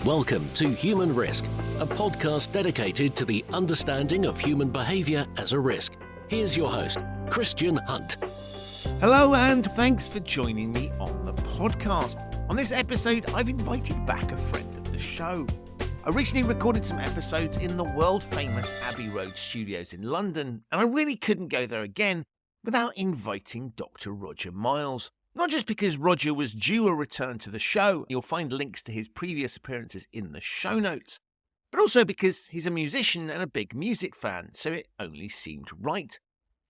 Welcome to Human Risk, a podcast dedicated to the understanding of human behaviour as a risk. Here's your host, Christian Hunt. Hello and thanks for joining me on the podcast. On this episode, I've invited back a friend of the show. I recently recorded some episodes in the world-famous Abbey Road studios in London, and I really couldn't go there again without inviting Dr. Roger Miles. Not just because Roger was due a return to the show, you'll find links to his previous appearances in the show notes, but also because he's a musician and a big music fan, so it only seemed right.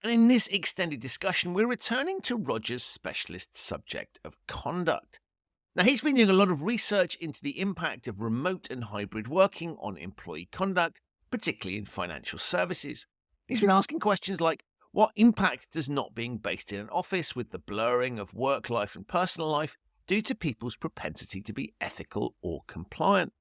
And in this extended discussion, we're returning to Roger's specialist subject of conduct. Now, he's been doing a lot of research into the impact of remote and hybrid working on employee conduct, particularly in financial services. He's been asking questions like, what impact does not being based in an office with the blurring of work life and personal life do to people's propensity to be ethical or compliant?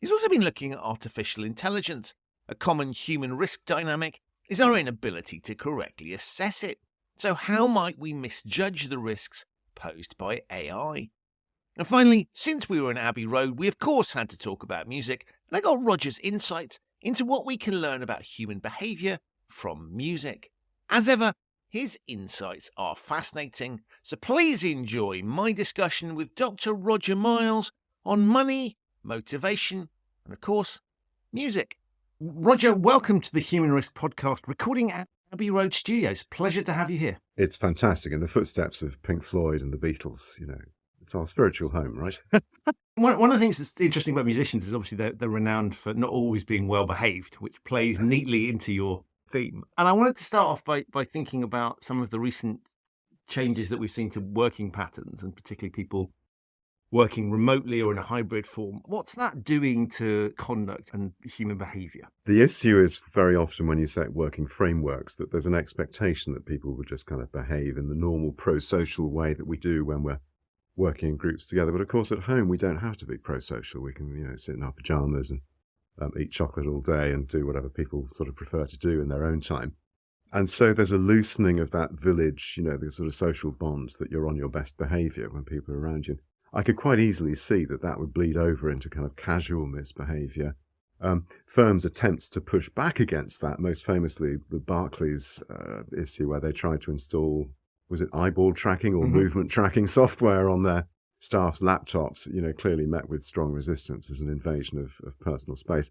He's also been looking at artificial intelligence. A common human risk dynamic is our inability to correctly assess it. So how might we misjudge the risks posed by AI? And finally, since we were in Abbey Road, we of course had to talk about music, and I got Roger's insights into what we can learn about human behaviour from music. As ever, his insights are fascinating, so please enjoy my discussion with Dr. Roger Miles on money, motivation, and of course, music. Roger, welcome to the Human Risk Podcast, recording at Abbey Road Studios. Pleasure to have you here. It's fantastic. In the footsteps of Pink Floyd and the Beatles, it's our spiritual home, right? One of the things that's interesting about musicians is obviously they're renowned for not always being well behaved, which plays neatly into your theme. And I wanted to start off by thinking about some of the recent changes that we've seen to working patterns, and particularly people working remotely or in a hybrid form. What's that doing to conduct and human behaviour? The issue is very often when you say working frameworks that there's an expectation that people will just kind of behave in the normal pro-social way that we do when we're working in groups together. But of course, at home, we don't have to be pro-social. We can, sit in our pajamas and eat chocolate all day and do whatever people sort of prefer to do in their own time. And so there's a loosening of that village, the sort of social bonds that you're on your best behaviour when people are around you. I could quite easily see that would bleed over into kind of casual misbehaviour. Firms' attempts to push back against that, most famously the Barclays issue where they tried to install, was it eyeball tracking or movement tracking software on their staff's laptops, clearly met with strong resistance as an invasion of personal space.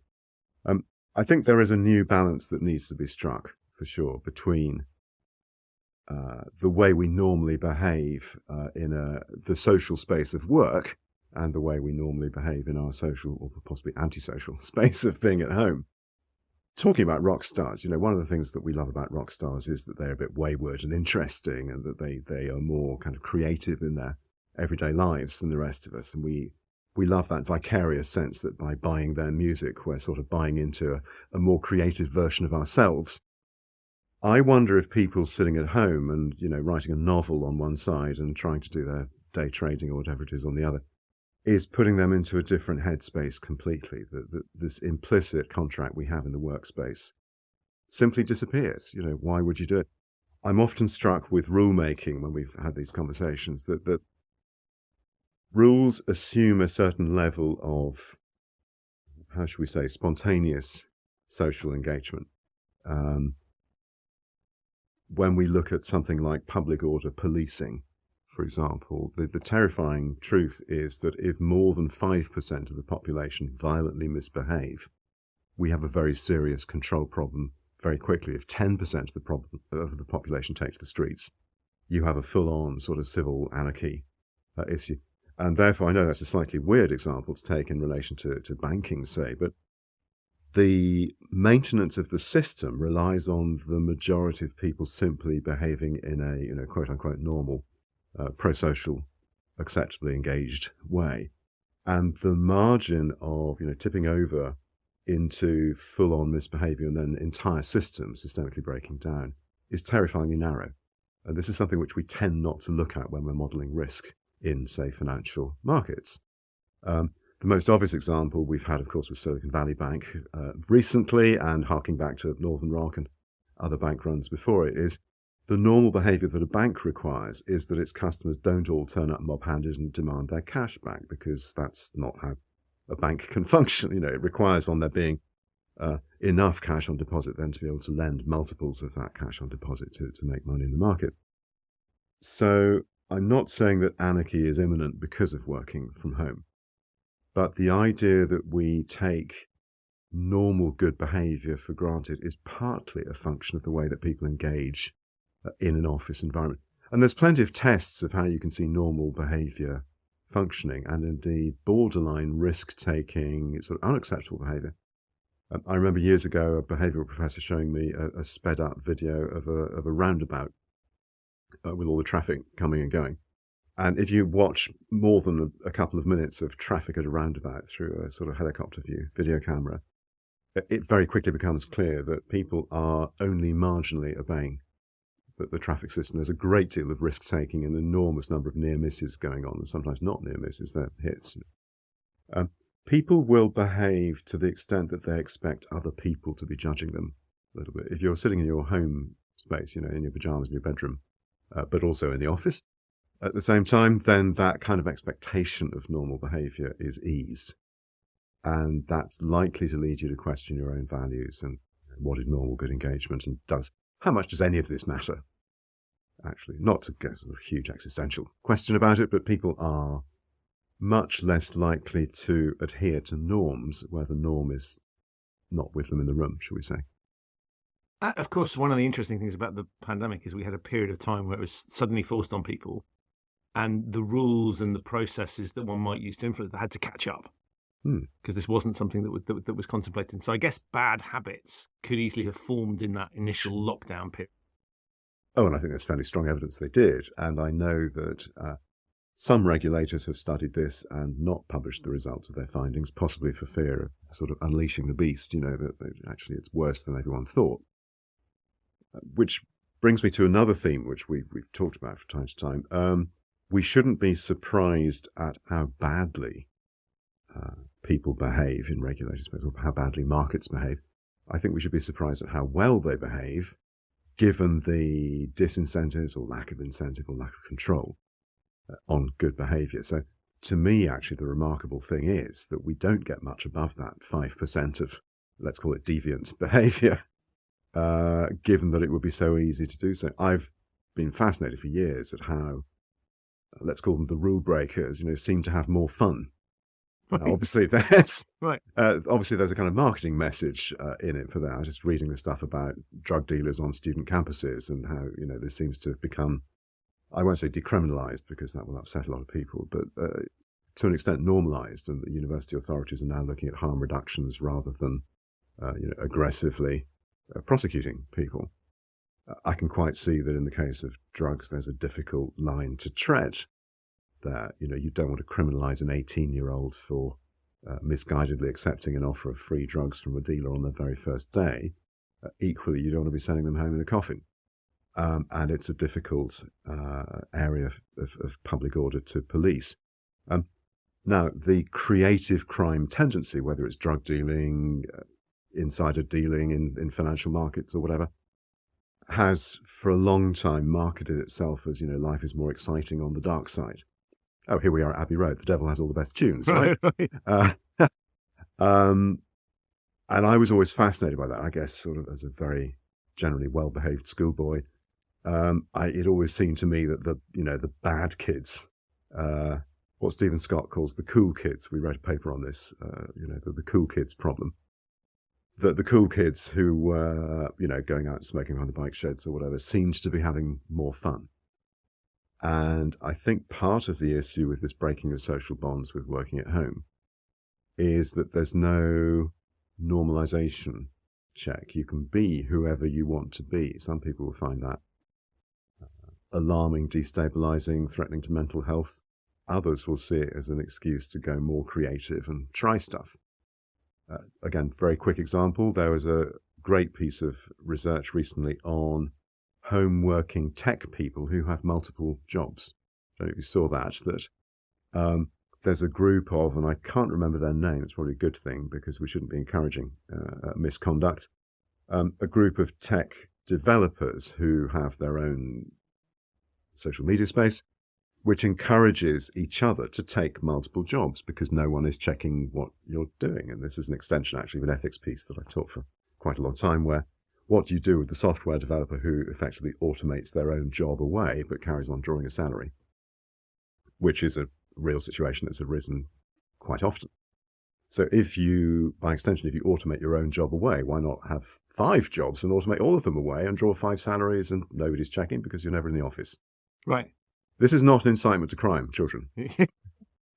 I think there is a new balance that needs to be struck, for sure, between the way we normally behave in the social space of work and the way we normally behave in our social or possibly antisocial space of being at home. Talking about rock stars, one of the things that we love about rock stars is that they're a bit wayward and interesting, and that they are more kind of creative in their everyday lives than the rest of us. And we love that vicarious sense that by buying their music, we're sort of buying into a more creative version of ourselves. I wonder if people sitting at home and, writing a novel on one side and trying to do their day trading or whatever it is on the other, is putting them into a different headspace completely. This implicit contract we have in the workspace simply disappears. Why would you do it? I'm often struck with rulemaking when we've had these conversations that rules assume a certain level of, how should we say, spontaneous social engagement. When we look at something like public order policing, for example, the terrifying truth is that if more than 5% of the population violently misbehave, we have a very serious control problem very quickly. If 10% of the population take to the streets, you have a full-on sort of civil anarchy issue. And therefore, I know that's a slightly weird example to take in relation to banking, say, but the maintenance of the system relies on the majority of people simply behaving in a quote-unquote normal, pro-social, acceptably engaged way. And the margin of tipping over into full-on misbehaviour and then entire systems systemically breaking down is terrifyingly narrow. And this is something which we tend not to look at when we're modelling risk in, say, financial markets. The most obvious example we've had, of course, with Silicon Valley Bank recently, and harking back to Northern Rock and other bank runs before it, is the normal behaviour that a bank requires is that its customers don't all turn up mob-handed and demand their cash back, because that's not how a bank can function. It requires on there being enough cash on deposit then to be able to lend multiples of that cash on deposit to make money in the market. So I'm not saying that anarchy is imminent because of working from home, but the idea that we take normal good behaviour for granted is partly a function of the way that people engage in an office environment. And there's plenty of tests of how you can see normal behaviour functioning, and indeed borderline risk-taking, sort of unacceptable behaviour. I remember years ago a behavioural professor showing me a sped-up video of a roundabout with all the traffic coming and going. And if you watch more than a couple of minutes of traffic at a roundabout through a sort of helicopter view video camera, it very quickly becomes clear that people are only marginally obeying the traffic system. There's a great deal of risk-taking, an enormous number of near misses going on, and sometimes not near misses, they're hits. People will behave to the extent that they expect other people to be judging them a little bit. If you're sitting in your home space, in your pajamas in your bedroom, but also in the office at the same time, then that kind of expectation of normal behaviour is eased. And that's likely to lead you to question your own values and what is normal good engagement, and how much does any of this matter? Actually, not to get a huge existential question about it, but people are much less likely to adhere to norms where the norm is not with them in the room, shall we say. Of course, one of the interesting things about the pandemic is we had a period of time where it was suddenly forced on people, and the rules and the processes that one might use to influence had to catch up, because this wasn't something that was contemplated. So I guess bad habits could easily have formed in that initial lockdown period. Oh, and I think there's fairly strong evidence they did. And I know that some regulators have studied this and not published the results of their findings, possibly for fear of sort of unleashing the beast, that actually it's worse than everyone thought. Which brings me to another theme, which we've talked about from time to time. We shouldn't be surprised at how badly people behave in regulated space, or how badly markets behave. I think we should be surprised at how well they behave, given the disincentives or lack of incentive or lack of control on good behaviour. So to me, actually, the remarkable thing is that we don't get much above that 5% of, let's call it, deviant behaviour, given that it would be so easy to do so. I've been fascinated for years at how, let's call them the rule breakers, seem to have more fun. Right. Obviously, there's a kind of marketing message in it for that. I was just reading the stuff about drug dealers on student campuses and how this seems to have become, I won't say decriminalised because that will upset a lot of people, but to an extent normalised, and the university authorities are now looking at harm reductions rather than aggressively prosecuting people. I can quite see that in the case of drugs, there's a difficult line to tread. That you don't want to criminalise an 18-year-old for misguidedly accepting an offer of free drugs from a dealer on their very first day. Equally, you don't want to be sending them home in a coffin. And it's a difficult area of public order to police. Now, the creative crime tendency, whether it's drug dealing, insider dealing in financial markets or whatever, has for a long time marketed itself as, life is more exciting on the dark side. Oh, here we are at Abbey Road. The devil has all the best tunes, right? And I was always fascinated by that, I guess, sort of as a very generally well-behaved schoolboy. It always seemed to me that the bad kids, what Stephen Scott calls the cool kids, we wrote a paper on this, the cool kids problem. That the cool kids who were, going out and smoking behind the bike sheds or whatever, seemed to be having more fun. And I think part of the issue with this breaking of social bonds with working at home is that there's no normalization check. You can be whoever you want to be. Some people will find that alarming, destabilizing, threatening to mental health. Others will see it as an excuse to go more creative and try stuff. Again, very quick example. There was a great piece of research recently on home working tech people who have multiple jobs. I don't know if you saw that there's a group of, and I can't remember their name, it's probably a good thing because we shouldn't be encouraging misconduct, a group of tech developers who have their own social media space, which encourages each other to take multiple jobs because no one is checking what you're doing. And this is an extension, actually, of an ethics piece that I taught for quite a long time, where what do you do with the software developer who effectively automates their own job away but carries on drawing a salary, which is a real situation that's arisen quite often. So if you, by extension, if you automate your own job away, why not have 5 jobs and automate all of them away and draw 5 salaries and nobody's checking because you're never in the office? Right. This is not an incitement to crime, children.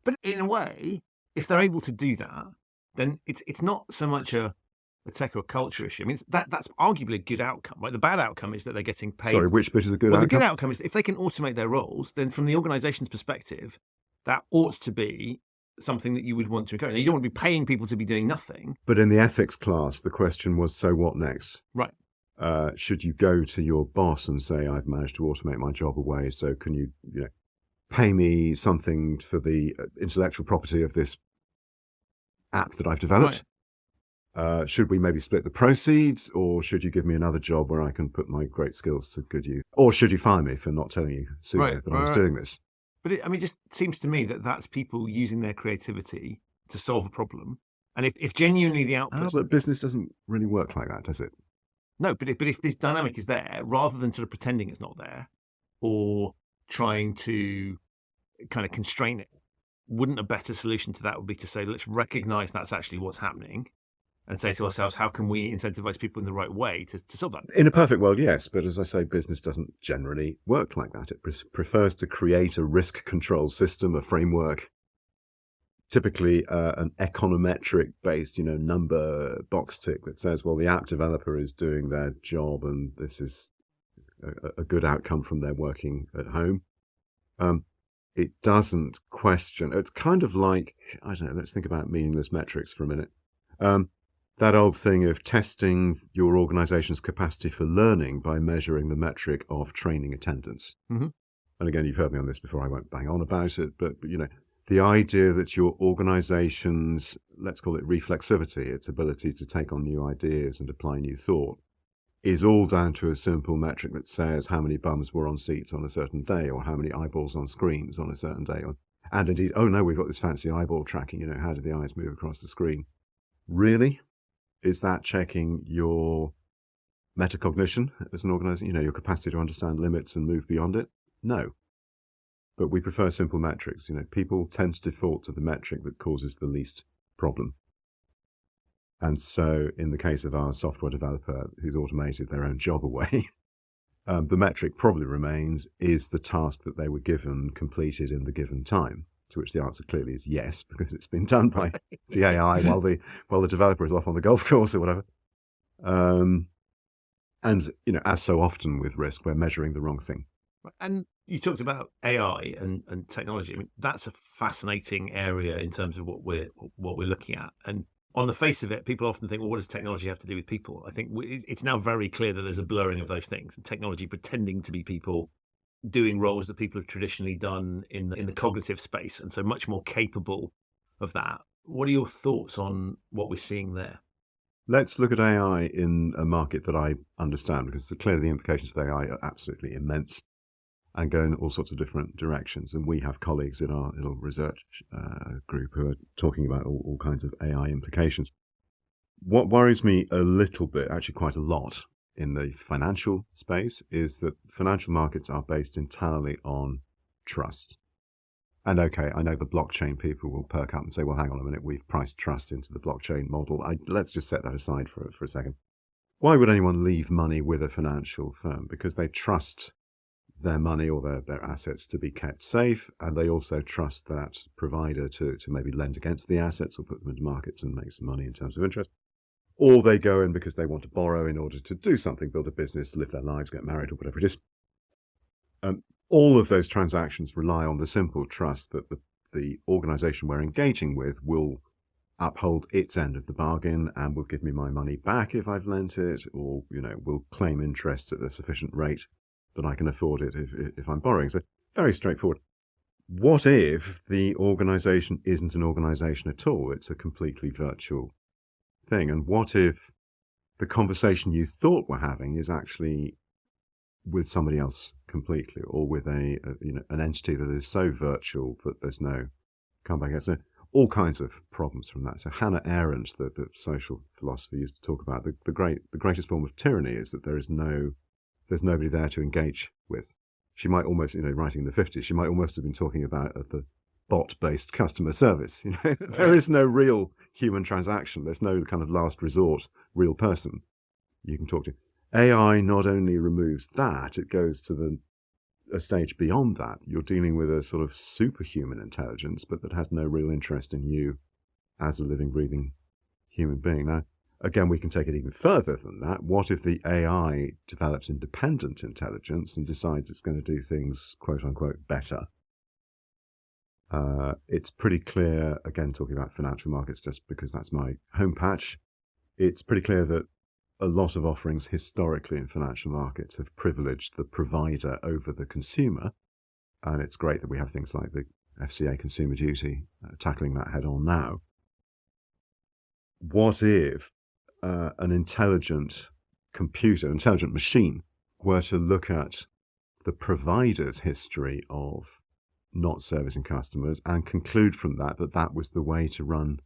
But in a way, if they're able to do that, then it's not so much a tech or culture issue. I mean, that's arguably a good outcome, right? The bad outcome is that they're getting paid. Sorry, which bit is a good outcome? The good outcome is if they can automate their roles, then from the organisation's perspective, that ought to be something that you would want to encourage. You don't want to be paying people to be doing nothing. But in the ethics class, the question was, so what next? Right. Should you go to your boss and say, I've managed to automate my job away, so can you pay me something for the intellectual property of this app that I've developed? Right. Should we maybe split the proceeds, or should you give me another job where I can put my great skills to good use? Or should you fire me for not telling you sooner that I was doing this? But it just seems to me that that's people using their creativity to solve a problem. And if genuinely the output... But business doesn't really work like that, does it? No, but if this dynamic is there, rather than sort of pretending it's not there or trying to kind of constrain it, wouldn't a better solution to that would be to say, let's recognise that's actually what's happening and say to ourselves, how can we incentivise people in the right way to solve that? In a perfect world, yes. But as I say, business doesn't generally work like that. It prefers to create a risk control system, a framework, typically an econometric-based, number box tick that says, well, the app developer is doing their job and this is a good outcome from their working at home. It doesn't question. It's kind of like, I don't know, let's think about meaningless metrics for a minute. That old thing of testing your organization's capacity for learning by measuring the metric of training attendance. Mm-hmm. And again, you've heard me on this before, I won't bang on about it, but the idea that your organization's, let's call it reflexivity, its ability to take on new ideas and apply new thought, is all down to a simple metric that says how many bums were on seats on a certain day or how many eyeballs on screens on a certain day. And indeed, oh no, we've got this fancy eyeball tracking, how do the eyes move across the screen? Really? Is that checking your metacognition as an organization, your capacity to understand limits and move beyond it? No. But we prefer simple metrics. People tend to default to the metric that causes the least problem. And so in the case of our software developer who's automated their own job away, the metric probably remains, is the task that they were given completed in the given time? To which the answer clearly is yes, because it's been done by the AI while the developer is off on the golf course or whatever. And as so often with risk, we're measuring the wrong thing. And you talked about AI and technology. I mean, that's a fascinating area in terms of what we're looking at. And on the face of it, people often think, well, what does technology have to do with people? I think it's now very clear that there's a blurring of those things, and technology pretending to be people, doing roles that people have traditionally done in the cognitive space, and so much more capable of that. What are your thoughts on what we're seeing there? Let's look at AI in a market that I understand, because clearly the implications of AI are absolutely immense and go in all sorts of different directions. And we have colleagues in our little research group who are talking about all kinds of AI implications. What worries me a little bit, actually quite a lot, in the financial space is that financial markets are based entirely on trust. And okay, I know the blockchain people will perk up and say, well, hang on a minute, we've priced trust into the blockchain model. Let's just set that aside for a second. Why would anyone leave money with a financial firm? Because they trust their money or their assets to be kept safe, and they also trust that provider to maybe lend against the assets or put them into markets and make some money in terms of interest. Or they go in because they want to borrow in order to do something, build a business, live their lives, get married, or whatever it is. All of those transactions rely on the simple trust that the organization we're engaging with will uphold its end of the bargain and will give me my money back if I've lent it, or will claim interest at a sufficient rate that I can afford it if I'm borrowing. So very straightforward. What if the organization isn't an organization at all? It's a completely virtual thing. And what if the conversation you thought we're having is actually with somebody else completely, or with an entity that is so virtual that there's no comeback. So all kinds of problems from that. So Hannah Arendt, the social philosopher, used to talk about the greatest form of tyranny is that there's nobody there to engage with. She might almost, writing in the 50s, she might almost have been talking about the bot-based customer service. There is no real human transaction. There's no kind of last resort real person you can talk to. AI not only removes that, it goes to a stage beyond that. You're dealing with a sort of superhuman intelligence, but that has no real interest in you as a living, breathing human being. Now, again, we can take it even further than that. What if the AI develops independent intelligence and decides it's going to do things, quote unquote, better? It's pretty clear, again, talking about financial markets, just because that's my home patch, it's pretty clear that a lot of offerings historically in financial markets have privileged the provider over the consumer. And it's great that we have things like the FCA Consumer Duty tackling that head on now. What if an intelligent computer, intelligent machine, were to look at the provider's history of not servicing customers and conclude from that that was the way to run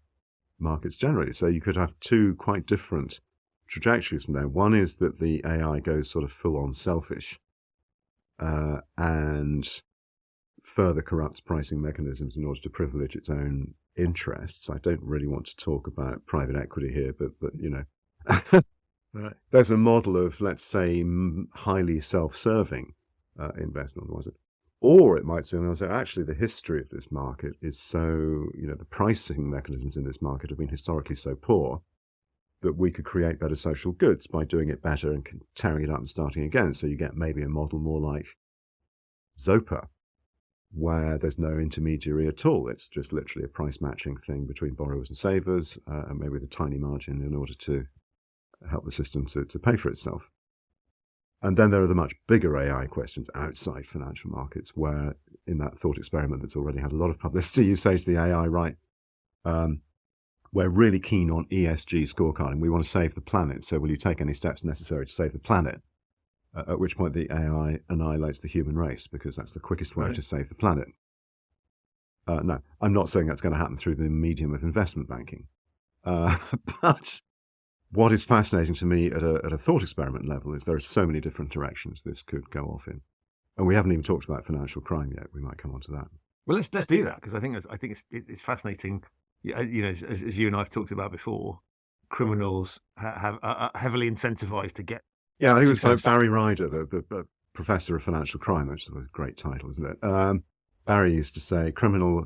markets generally? So you could have two quite different trajectories from there. One is that the AI goes sort of full-on selfish and further corrupts pricing mechanisms in order to privilege its own interests. I don't really want to talk about private equity here, but Right. There's a model of, let's say, highly self-serving investment, was it? Or it might say, actually, the history of this market is so, the pricing mechanisms in this market have been historically so poor that we could create better social goods by doing it better and tearing it up and starting again. So you get maybe a model more like Zopa, where there's no intermediary at all. It's just literally a price matching thing between borrowers and savers, and maybe with a tiny margin in order to help the system to pay for itself. And then there are the much bigger AI questions outside financial markets, where in that thought experiment that's already had a lot of publicity, you say to the AI, right, we're really keen on ESG scorecarding. We want to save the planet. So will you take any steps necessary to save the planet? At which point the AI annihilates the human race, because that's the quickest way to save the planet. No, I'm not saying that's going to happen through the medium of investment banking. But what is fascinating to me at a thought experiment level is there are so many different directions this could go off in. And we haven't even talked about financial crime yet. We might come on to that. Well, let's do that, because I think it's fascinating. As you and I have talked about before, criminals are heavily incentivized to get. Yeah, I think it was like Barry Ryder, the professor of financial crime, which is a great title, isn't it? Barry used to say,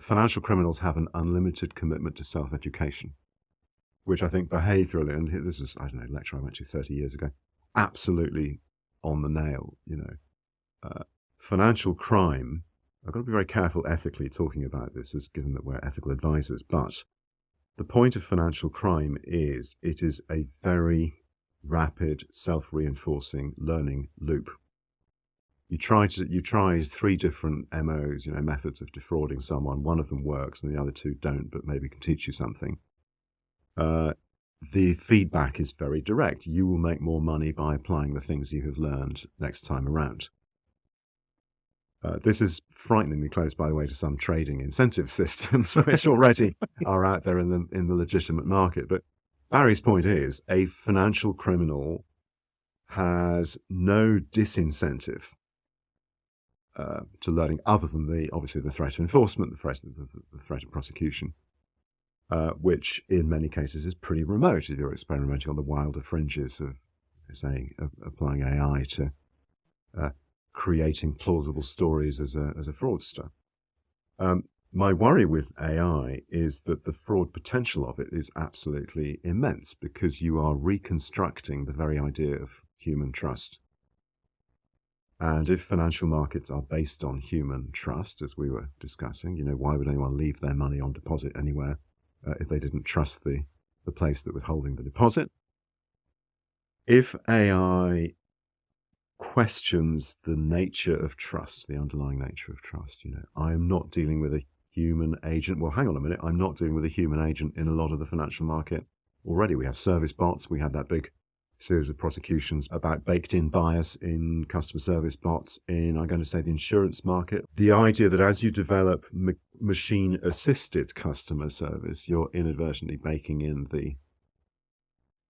financial criminals have an unlimited commitment to self-education, which I think behaviourally, and this was, a lecture I went to 30 years ago, absolutely on the nail. Financial crime, I've got to be very careful ethically talking about this, as given that we're ethical advisors, but the point of financial crime is it is a very rapid, self-reinforcing learning loop. You try 3 different MOs, methods of defrauding someone. One of them works and the other 2 don't, but maybe can teach you something. The feedback is very direct. You will make more money by applying the things you have learned next time around. This is frighteningly close, by the way, to some trading incentive systems which already are out there in the legitimate market. But Barry's point is a financial criminal has no disincentive to learning other than obviously the threat of enforcement, the threat of prosecution. Which in many cases is pretty remote if you're experimenting on the wilder fringes of, say, applying AI to creating plausible stories as a fraudster. My worry with AI is that the fraud potential of it is absolutely immense, because you are reconstructing the very idea of human trust. And if financial markets are based on human trust, as we were discussing, why would anyone leave their money on deposit anywhere if they didn't trust the place that was holding the deposit? If AI questions the nature of trust, the underlying nature of trust, I am not dealing with a human agent. Well, hang on a minute. I'm not dealing with a human agent in a lot of the financial market already. We have service bots. We had that big series of prosecutions about baked-in bias in customer service bots in, I'm going to say, the insurance market. The idea that as you develop machine-assisted customer service, you're inadvertently baking in the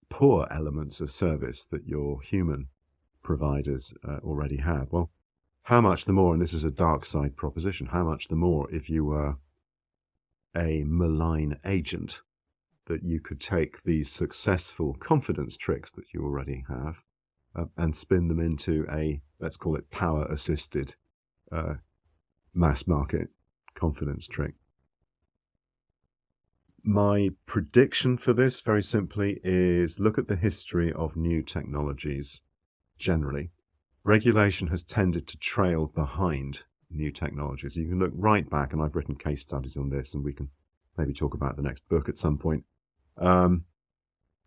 poor elements of service that your human providers already have. Well, how much the more, and this is a dark side proposition, how much the more if you were a malign agent, that you could take these successful confidence tricks that you already have and spin them into a, let's call it, power-assisted mass market confidence trick. My prediction for this, very simply, is look at the history of new technologies generally. Regulation has tended to trail behind new technologies. You can look right back, and I've written case studies on this, and we can maybe talk about the next book at some point.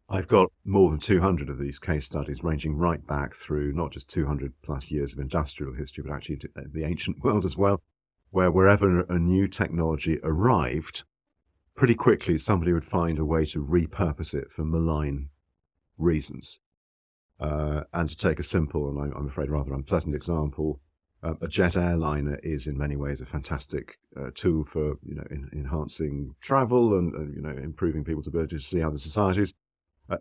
I've got more than 200 of these case studies ranging right back through not just 200 plus years of industrial history, but actually to the ancient world as well, where wherever a new technology arrived, pretty quickly somebody would find a way to repurpose it for malign reasons. And to take a simple, and I'm afraid rather unpleasant example, a jet airliner is in many ways a fantastic tool for enhancing travel and improving people's ability to see other societies.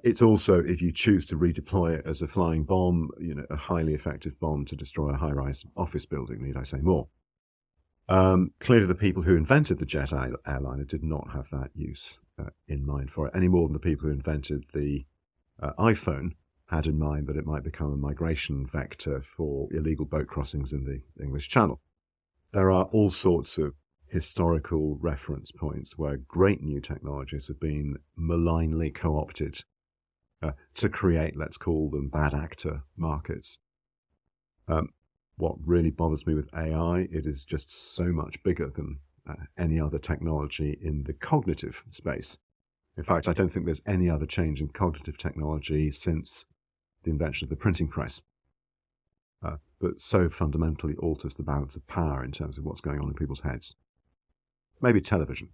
It's also, if you choose to redeploy it as a flying bomb, a highly effective bomb to destroy a high-rise office building. Need I say more? Clearly, the people who invented the jet airliner did not have that use in mind for it, any more than the people who invented the iPhone had in mind that it might become a migration vector for illegal boat crossings in the English Channel. There are all sorts of historical reference points where great new technologies have been malignly co-opted to create, let's call them, bad actor markets. What really bothers me with AI, it is just so much bigger than any other technology in the cognitive space. In fact, I don't think there's any other change in cognitive technology since the invention of the printing press, that so fundamentally alters the balance of power in terms of what's going on in people's heads. Maybe television.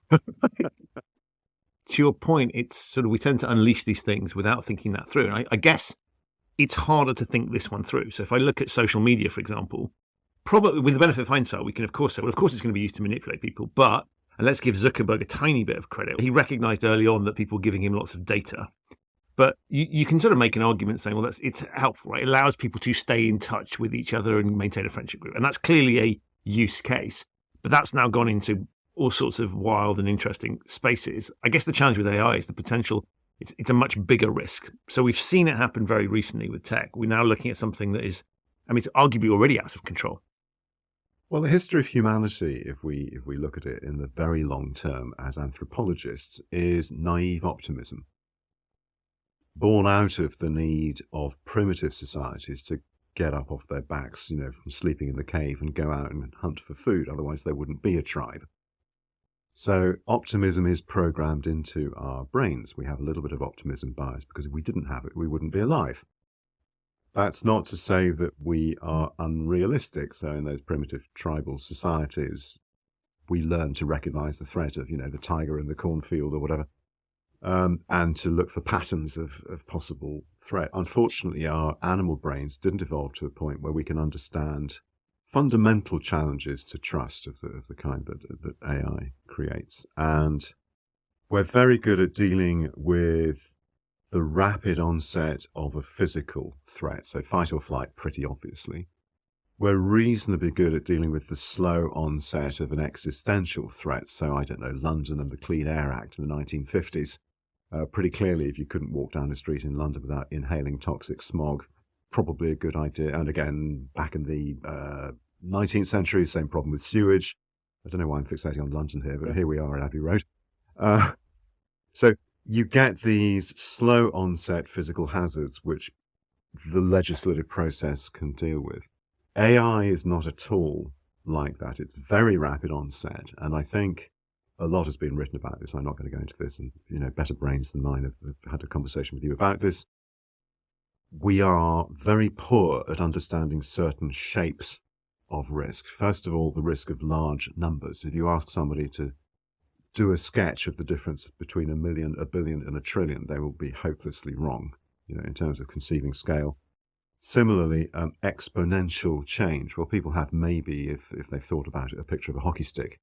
To your point, it's sort of, we tend to unleash these things without thinking that through. And I guess it's harder to think this one through. So if I look at social media, for example, probably with the benefit of hindsight, we can of course say, well, of course it's going to be used to manipulate people, but, and let's give Zuckerberg a tiny bit of credit, he recognized early on that people were giving him lots of data. But you can sort of make an argument saying, well, it's helpful, right? It allows people to stay in touch with each other and maintain a friendship group. And that's clearly a use case. But that's now gone into all sorts of wild and interesting spaces. I guess the challenge with AI is the potential. It's a much bigger risk. So we've seen it happen very recently with tech. We're now looking at something that is, it's arguably already out of control. Well, the history of humanity, if we look at it in the very long term as anthropologists, is naive optimism, born out of the need of primitive societies to get up off their backs, from sleeping in the cave and go out and hunt for food. Otherwise, there wouldn't be a tribe. So optimism is programmed into our brains. We have a little bit of optimism bias because if we didn't have it, we wouldn't be alive. That's not to say that we are unrealistic. So in those primitive tribal societies, we learn to recognize the threat of, the tiger in the cornfield or whatever. And to look for patterns of possible threat. Unfortunately, our animal brains didn't evolve to a point where we can understand fundamental challenges to trust of the kind that AI creates. And we're very good at dealing with the rapid onset of a physical threat, so fight or flight, pretty obviously. We're reasonably good at dealing with the slow onset of an existential threat, so I don't know, London and the Clean Air Act in the 1950s. Pretty clearly, if you couldn't walk down the street in London without inhaling toxic smog, probably a good idea. And again, back in the 19th century, same problem with sewage. I don't know why I'm fixating on London here, but here we are at Abbey Road. So you get these slow onset physical hazards, which the legislative process can deal with. AI is not at all like that. It's very rapid onset. And I think a lot has been written about this. I'm not going to go into this, and better brains than mine have had a conversation with you about this. We are very poor at understanding certain shapes of risk. First of all, the risk of large numbers. If you ask somebody to do a sketch of the difference between a million, a billion, and a trillion, they will be hopelessly wrong. in terms of conceiving scale. Similarly, exponential change. Well, people have maybe, if they've thought about it, a picture of a hockey stick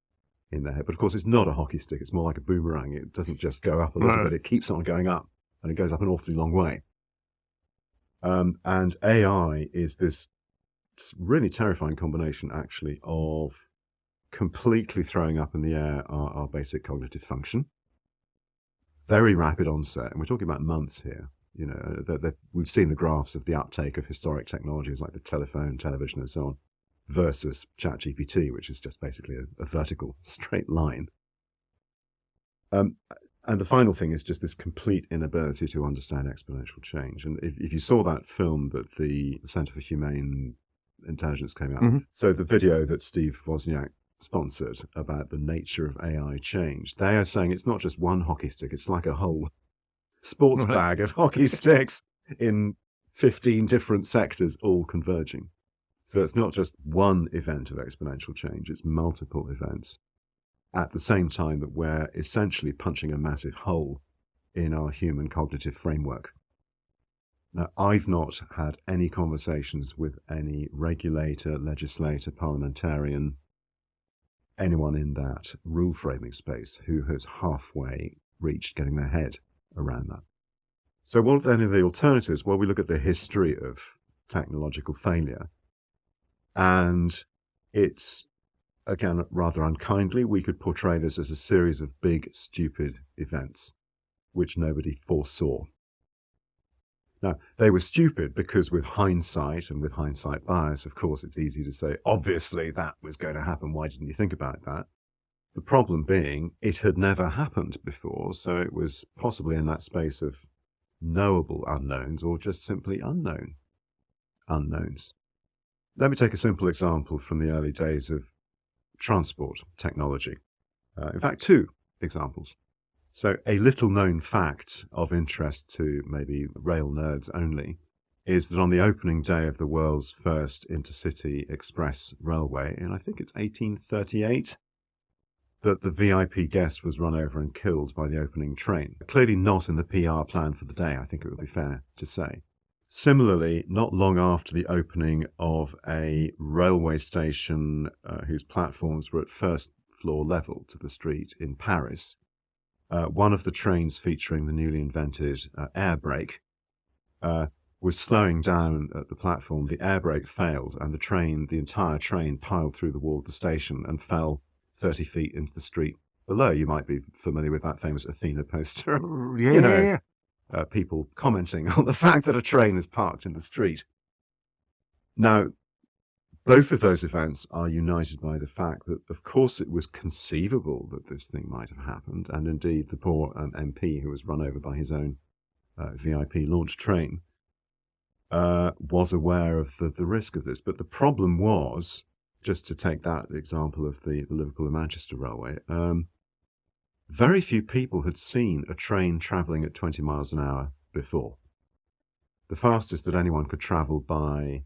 in their head. But of course, it's not a hockey stick. It's more like a boomerang. It doesn't just go up a little bit. It keeps on going up, and it goes up an awfully long way. And AI is this really terrifying combination, actually, of completely throwing up in the air our basic cognitive function, very rapid onset, and we're talking about months here. We've seen the graphs of the uptake of historic technologies like the telephone, television, and so on, versus ChatGPT, which is just basically a vertical, straight line. And the final thing is just this complete inability to understand exponential change. And if you saw that film that the Centre for Humane Intelligence came out with, so the video that Steve Wozniak sponsored about the nature of AI change, they are saying it's not just one hockey stick, it's like a whole sports bag of hockey sticks in 15 different sectors all converging. So it's not just one event of exponential change, it's multiple events at the same time that we're essentially punching a massive hole in our human cognitive framework. Now, I've not had any conversations with any regulator, legislator, parliamentarian, anyone in that rule framing space who has halfway reached getting their head around that. So what then are the alternatives? Well, we look at the history of technological failure, and it's, again, rather unkindly, we could portray this as a series of big, stupid events which nobody foresaw. Now, they were stupid because with hindsight, and with hindsight bias, of course, it's easy to say, obviously that was going to happen. Why didn't you think about that? The problem being, it had never happened before, so it was possibly in that space of knowable unknowns or just simply unknown unknowns. Let me take a simple example from the early days of transport technology. In fact, two examples. So a little-known fact of interest to maybe rail nerds only is that on the opening day of the world's first intercity express railway, and I think it's 1838, that the VIP guest was run over and killed by the opening train. Clearly not in the PR plan for the day, I think it would be fair to say. Similarly, not long after the opening of a railway station whose platforms were at first floor level to the street in Paris, one of the trains featuring the newly invented air brake was slowing down at the platform. The air brake failed, and the entire train piled through the wall of the station and fell 30 feet into the street below. You might be familiar with that famous Athena poster. Yeah. People commenting on the fact that a train is parked in the street. Now, both of those events are united by the fact that, of course, it was conceivable that this thing might have happened, and indeed the poor MP who was run over by his own VIP launch train was aware of the risk of this. But the problem was, just to take that example of the Liverpool and Manchester Railway, very few people had seen a train travelling at 20 miles an hour before. The fastest that anyone could travel by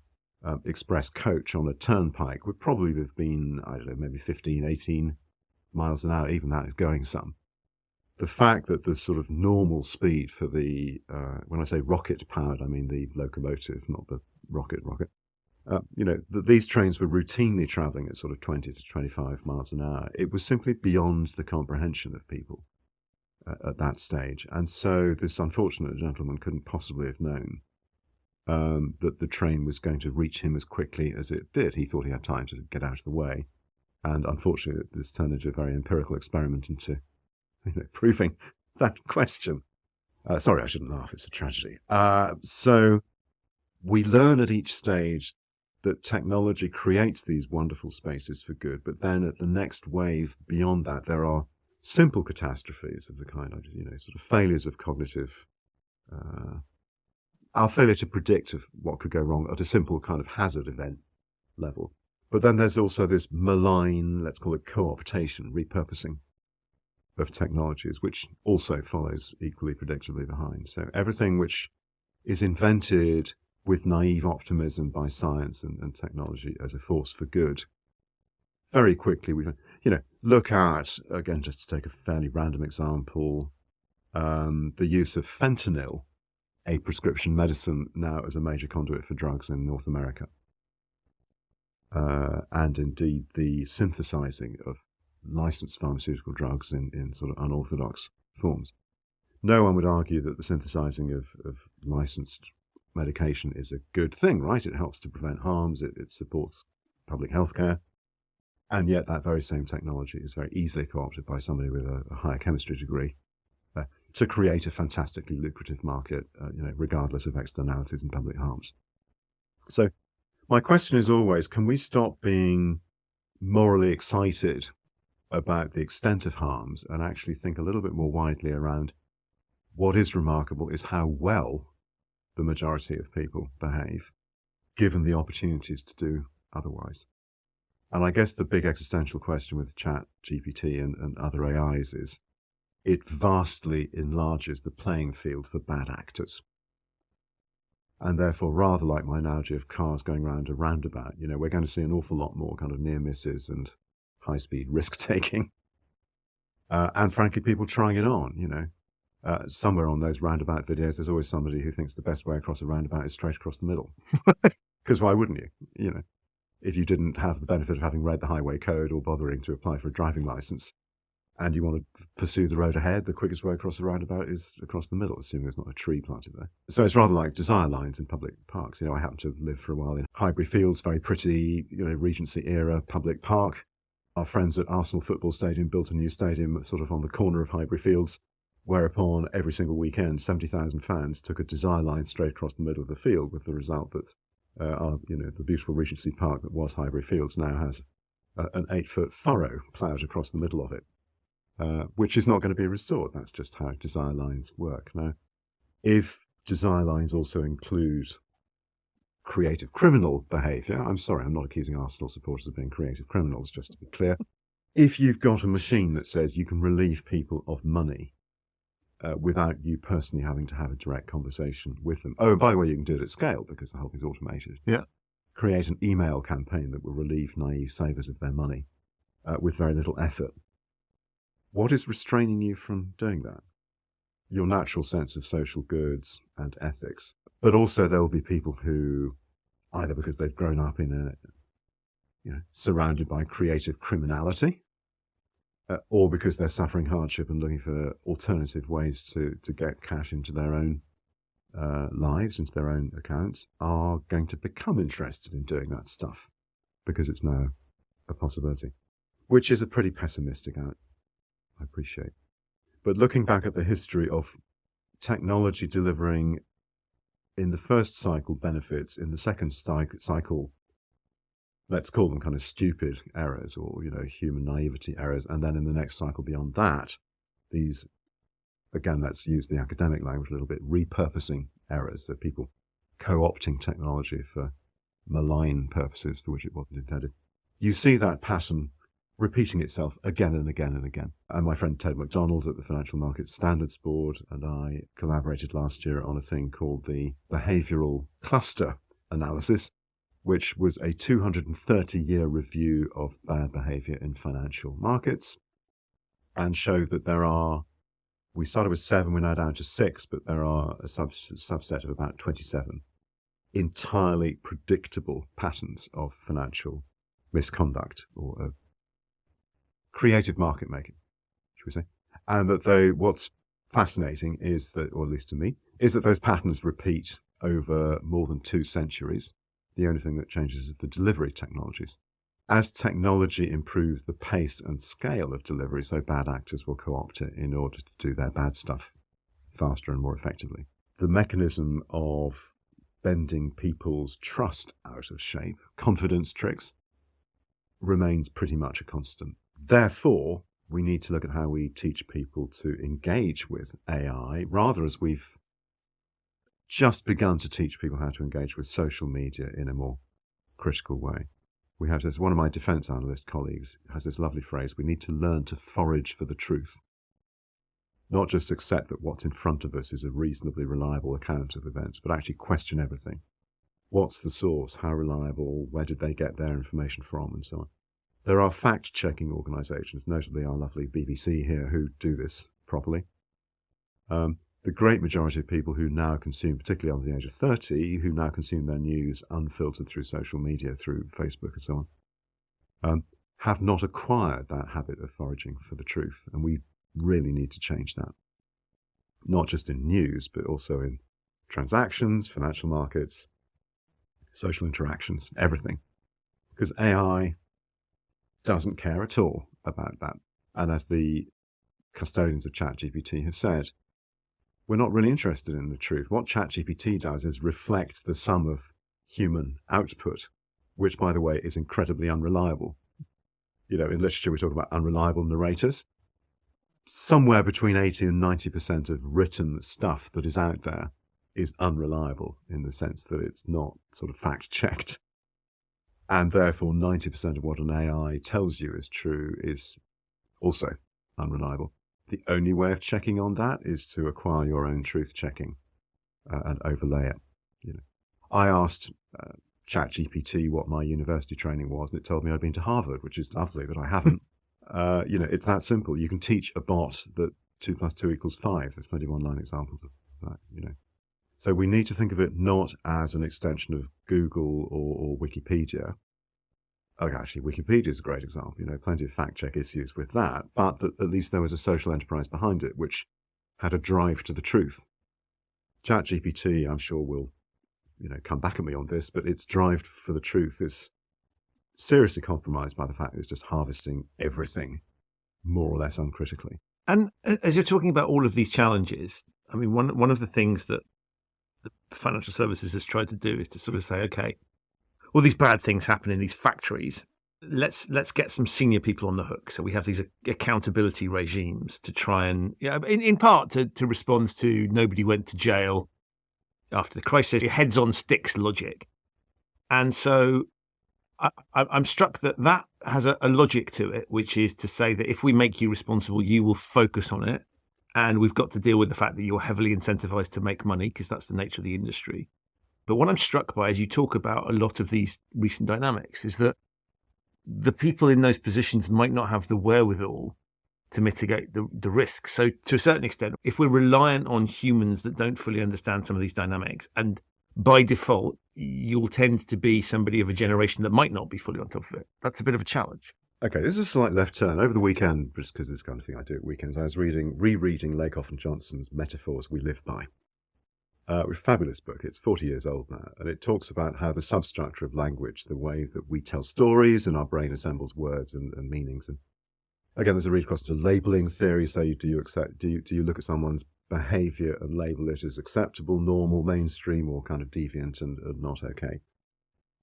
express coach on a turnpike would probably have been, I don't know, maybe 15, 18 miles an hour. Even that is going some. The fact that the sort of normal speed for the, when I say rocket-powered, I mean the locomotive, not the rocket. That these trains were routinely travelling at sort of 20 to 25 miles an hour. It was simply beyond the comprehension of people at that stage. And so this unfortunate gentleman couldn't possibly have known that the train was going to reach him as quickly as it did. He thought he had time to get out of the way. And unfortunately, this turned into a very empirical experiment into proving that question. Sorry, I shouldn't laugh. It's a tragedy. So we learn at each stage that technology creates these wonderful spaces for good, but then at the next wave beyond that, there are simple catastrophes of the kind of, sort of failures of cognitive, our failure to predict of what could go wrong at a simple kind of hazard event level. But then there's also this malign, let's call it co-optation, repurposing of technologies, which also follows equally predictably behind. So everything which is invented with naive optimism by science and technology as a force for good, very quickly we look at, again, just to take a fairly random example, the use of fentanyl a prescription medicine now as a major conduit for drugs in North America. And indeed the synthesizing of licensed pharmaceutical drugs in sort of unorthodox forms. No one would argue that the synthesizing of licensed medication is a good thing, right? It helps to prevent harms, it supports public health care, and yet that very same technology is very easily co-opted by somebody with a higher chemistry degree to create a fantastically lucrative market, regardless of externalities and public harms. So my question is always, can we stop being morally excited about the extent of harms and actually think a little bit more widely around what is remarkable is how well the majority of people behave, given the opportunities to do otherwise. And I guess the big existential question with Chat GPT and other AIs is it vastly enlarges the playing field for bad actors. And therefore, rather like my analogy of cars going round a roundabout, we're going to see an awful lot more kind of near misses and high-speed risk-taking. And frankly, people trying it on, somewhere on those roundabout videos, there's always somebody who thinks the best way across a roundabout is straight across the middle. Because why wouldn't you? If you didn't have the benefit of having read the highway code or bothering to apply for a driving license, and you want to pursue the road ahead, the quickest way across the roundabout is across the middle, assuming there's not a tree planted there. So it's rather like desire lines in public parks. I happened to live for a while in Highbury Fields, very pretty, Regency era public park. Our friends at Arsenal Football Stadium built a new stadium sort of on the corner of Highbury Fields, whereupon every single weekend, 70,000 fans took a desire line straight across the middle of the field, with the result that the beautiful Regency Park that was Highbury Fields now has an 8-foot furrow ploughed across the middle of it. Which is not going to be restored. That's just how desire lines work. Now, if desire lines also include creative criminal behaviour, I'm sorry, I'm not accusing Arsenal supporters of being creative criminals, just to be clear. If you've got a machine that says you can relieve people of money without you personally having to have a direct conversation with them. Oh, by the way, you can do it at scale because the whole thing's automated. Yeah. Create an email campaign that will relieve naive savers of their money with very little effort. What is restraining you from doing that? Your natural sense of social goods and ethics. But also there will be people who, either because they've grown up in surrounded by creative criminality, or because they're suffering hardship and looking for alternative ways to get cash into their own lives, into their own accounts, are going to become interested in doing that stuff because it's now a possibility, which is a pretty pessimistic outlook. I appreciate. But looking back at the history of technology delivering in the first cycle benefits, in the second cycle, let's call them kind of stupid errors or, human naivety errors. And then in the next cycle beyond that, these, again, let's use the academic language a little bit, repurposing errors. So people co-opting technology for malign purposes for which it wasn't intended. You see that pattern repeating itself again and again and again. And my friend Ted McDonald at the Financial Markets Standards Board and I collaborated last year on a thing called the behavioural cluster analysis, which was a 230-year review of bad behaviour in financial markets, and showed that we started with 7, we're now down to 6, but there are a subset of about 27 entirely predictable patterns of financial misconduct or creative market making, should we say. And that what's fascinating is that, or at least to me, is that those patterns repeat over more than 2 centuries. The only thing that changes is the delivery technologies. As technology improves the pace and scale of delivery, so bad actors will co-opt it in order to do their bad stuff faster and more effectively. The mechanism of bending people's trust out of shape, confidence tricks, remains pretty much a constant. Therefore, we need to look at how we teach people to engage with AI, rather as we've just begun to teach people how to engage with social media in a more critical way. We have this, one of my defense analyst colleagues has this lovely phrase, we need to learn to forage for the truth. Not just accept that what's in front of us is a reasonably reliable account of events, but actually question everything. What's the source? How reliable? Where did they get their information from? And so on. There are fact-checking organisations, notably our lovely BBC here, who do this properly. the great majority of people who now consume, particularly under the age of 30, who now consume their news unfiltered through social media, through Facebook and so on, have not acquired that habit of foraging for the truth. And we really need to change that. Not just in news, but also in transactions, financial markets, social interactions, everything. Because AI doesn't care at all about that. And as the custodians of ChatGPT have said, we're not really interested in the truth. What ChatGPT does is reflect the sum of human output, which, by the way, is incredibly unreliable. In literature, we talk about unreliable narrators. Somewhere between 80 and 90% of written stuff that is out there is unreliable in the sense that it's not sort of fact-checked. And therefore, 90% of what an AI tells you is true is also unreliable. The only way of checking on that is to acquire your own truth-checking and overlay it. I asked ChatGPT what my university training was, and it told me I'd been to Harvard, which is lovely, but I haven't. It's that simple. You can teach a bot that 2 + 2 = 5. There's plenty of online examples of that, So we need to think of it not as an extension of Google or Wikipedia. Okay, actually, Wikipedia is a great example. Plenty of fact-check issues with that, but at least there was a social enterprise behind it, which had a drive to the truth. ChatGPT, I'm sure, will, come back at me on this, but its drive for the truth is seriously compromised by the fact that it's just harvesting everything more or less uncritically. And as you're talking about all of these challenges, I mean, one of the things that the financial services has tried to do is to sort of say, okay, all these bad things happen in these factories. Let's get some senior people on the hook. So we have these accountability regimes to try and, in part to respond to nobody went to jail after the crisis, heads on sticks logic. And so I'm struck that has a logic to it, which is to say that if we make you responsible, you will focus on it. And we've got to deal with the fact that you're heavily incentivized to make money because that's the nature of the industry. But what I'm struck by as you talk about a lot of these recent dynamics is that the people in those positions might not have the wherewithal to mitigate the risk. So to a certain extent, if we're reliant on humans that don't fully understand some of these dynamics, and by default, you'll tend to be somebody of a generation that might not be fully on top of it. That's a bit of a challenge. Okay, this is a slight left turn. Over the weekend, just because it's the kind of thing I do at weekends, I was rereading Lakoff and Johnson's Metaphors We Live By. A fabulous book. It's 40 years old now, and it talks about how the substructure of language, the way that we tell stories and our brain assembles words and meanings. And again, there's a read across to labeling theory. So do you look at someone's behavior and label it as acceptable, normal, mainstream, or kind of deviant and not okay?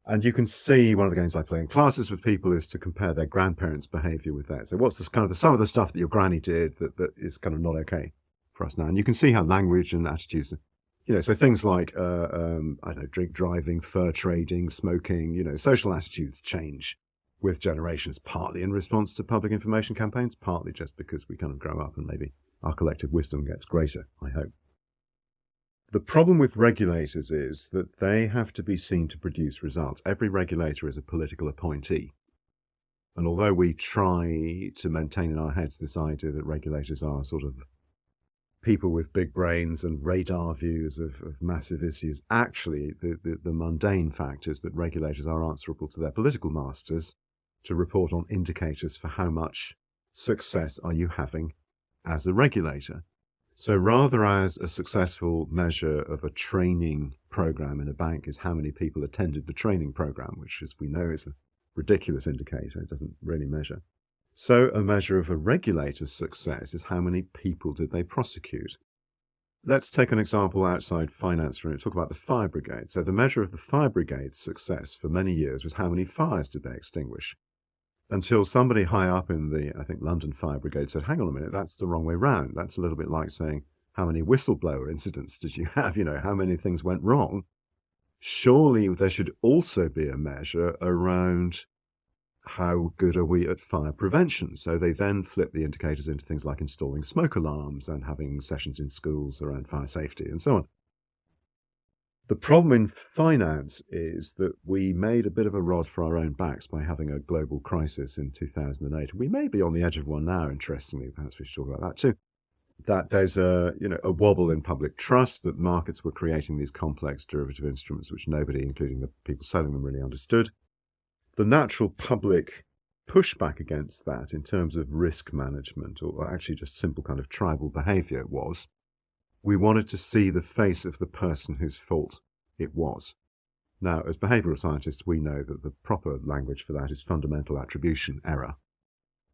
And you can see one of the games I play in classes with people is to compare their grandparents' behavior with theirs. So what's this kind of some of the stuff that your granny did that is kind of not okay for us now? And you can see how language and attitudes, so things like, drink driving, fur trading, smoking, social attitudes change with generations, partly in response to public information campaigns, partly just because we kind of grow up and maybe our collective wisdom gets greater, I hope. The problem with regulators is that they have to be seen to produce results. Every regulator is a political appointee. And although we try to maintain in our heads this idea that regulators are sort of people with big brains and radar views of massive issues, actually the mundane fact is that regulators are answerable to their political masters to report on indicators for how much success are you having as a regulator. So rather as a successful measure of a training program in a bank is how many people attended the training program, which as we know is a ridiculous indicator, it doesn't really measure. So a measure of a regulator's success is how many people did they prosecute. Let's take an example outside finance for a minute, talk about the fire brigade. So the measure of the fire brigade's success for many years was how many fires did they extinguish. Until somebody high up in the, I think, London Fire Brigade said, hang on a minute, that's the wrong way round. That's a little bit like saying, how many whistleblower incidents did you have? How many things went wrong? Surely there should also be a measure around how good are we at fire prevention? So they then flip the indicators into things like installing smoke alarms and having sessions in schools around fire safety and so on. The problem in finance is that we made a bit of a rod for our own backs by having a global crisis in 2008. We may be on the edge of one now, interestingly. Perhaps we should talk about that too. that there's a wobble in public trust, that markets were creating these complex derivative instruments which nobody, including the people selling them, really understood. The natural public pushback against that in terms of risk management, or actually just simple kind of tribal behavior, was we wanted to see the face of the person whose fault it was. Now, as behavioral scientists, we know that the proper language for that is fundamental attribution error.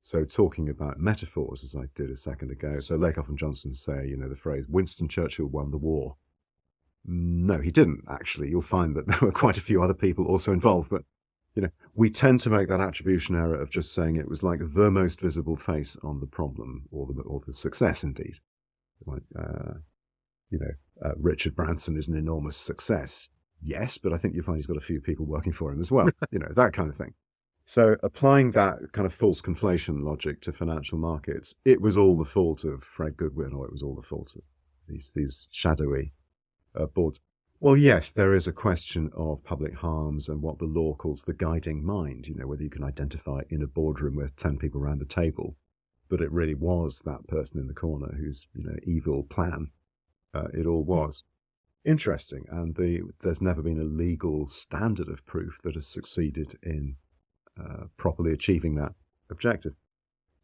So talking about metaphors, as I did a second ago, so Lakoff and Johnson say, the phrase, Winston Churchill won the war. No, he didn't, actually. You'll find that there were quite a few other people also involved, but, we tend to make that attribution error of just saying it was like the most visible face on the problem, or the success, indeed. Like, Richard Branson is an enormous success. Yes, but I think you'll find he's got a few people working for him as well, that kind of thing. So applying that kind of false conflation logic to financial markets, it was all the fault of Fred Goodwin, or it was all the fault of these shadowy boards. Well, yes, there is a question of public harms and what the law calls the guiding mind, whether you can identify in a boardroom with 10 people around the table, but it really was that person in the corner whose evil plan it all was. Interesting, and there's never been a legal standard of proof that has succeeded in properly achieving that objective.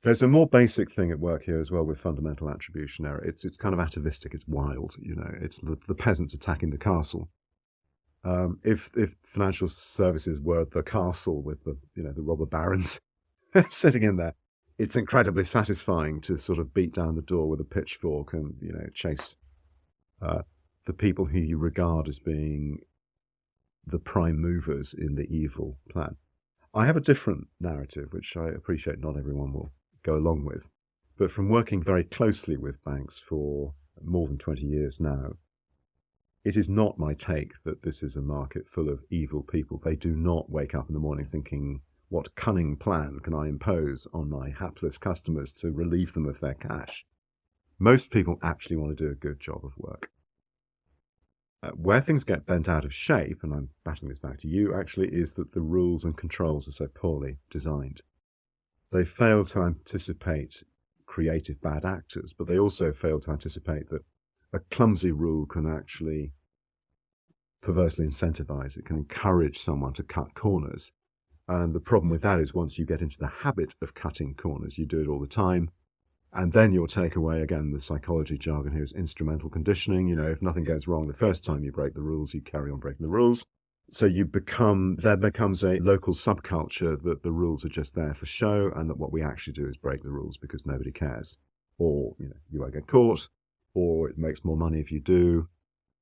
There's a more basic thing at work here as well with fundamental attribution error. It's kind of atavistic, it's wild, it's the peasants attacking the castle. If financial services were the castle with the robber barons sitting in there, it's incredibly satisfying to sort of beat down the door with a pitchfork and chase the people who you regard as being the prime movers in the evil plan. I have a different narrative, which I appreciate not everyone will go along with. But from working very closely with banks for more than 20 years now, it is not my take that this is a market full of evil people. They do not wake up in the morning thinking, what cunning plan can I impose on my hapless customers to relieve them of their cash? Most people actually want to do a good job of work. Where things get bent out of shape, and I'm batting this back to you, actually, is that the rules and controls are so poorly designed. They fail to anticipate creative bad actors, but they also fail to anticipate that a clumsy rule can actually perversely incentivize. It can encourage someone to cut corners. And the problem with that is once you get into the habit of cutting corners, you do it all the time. And then you'll take away, again, the psychology jargon here is instrumental conditioning. If nothing goes wrong the first time you break the rules, you carry on breaking the rules. So there becomes a local subculture that the rules are just there for show, and that what we actually do is break the rules because nobody cares. Or, you won't get caught, or it makes more money if you do.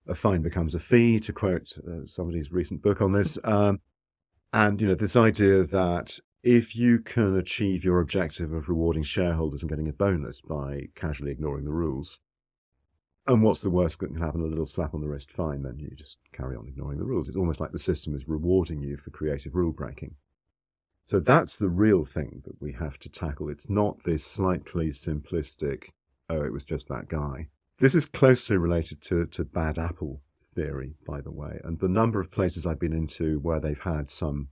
A fine becomes a fee, to quote somebody's recent book on this. And, this idea that if you can achieve your objective of rewarding shareholders and getting a bonus by casually ignoring the rules, and what's the worst that can happen? A little slap on the wrist, fine, then you just carry on ignoring the rules. It's almost like the system is rewarding you for creative rule breaking. So that's the real thing that we have to tackle. It's not this slightly simplistic, oh, it was just that guy. This is closely related to bad apple theory, by the way, and the number of places I've been into where they've had some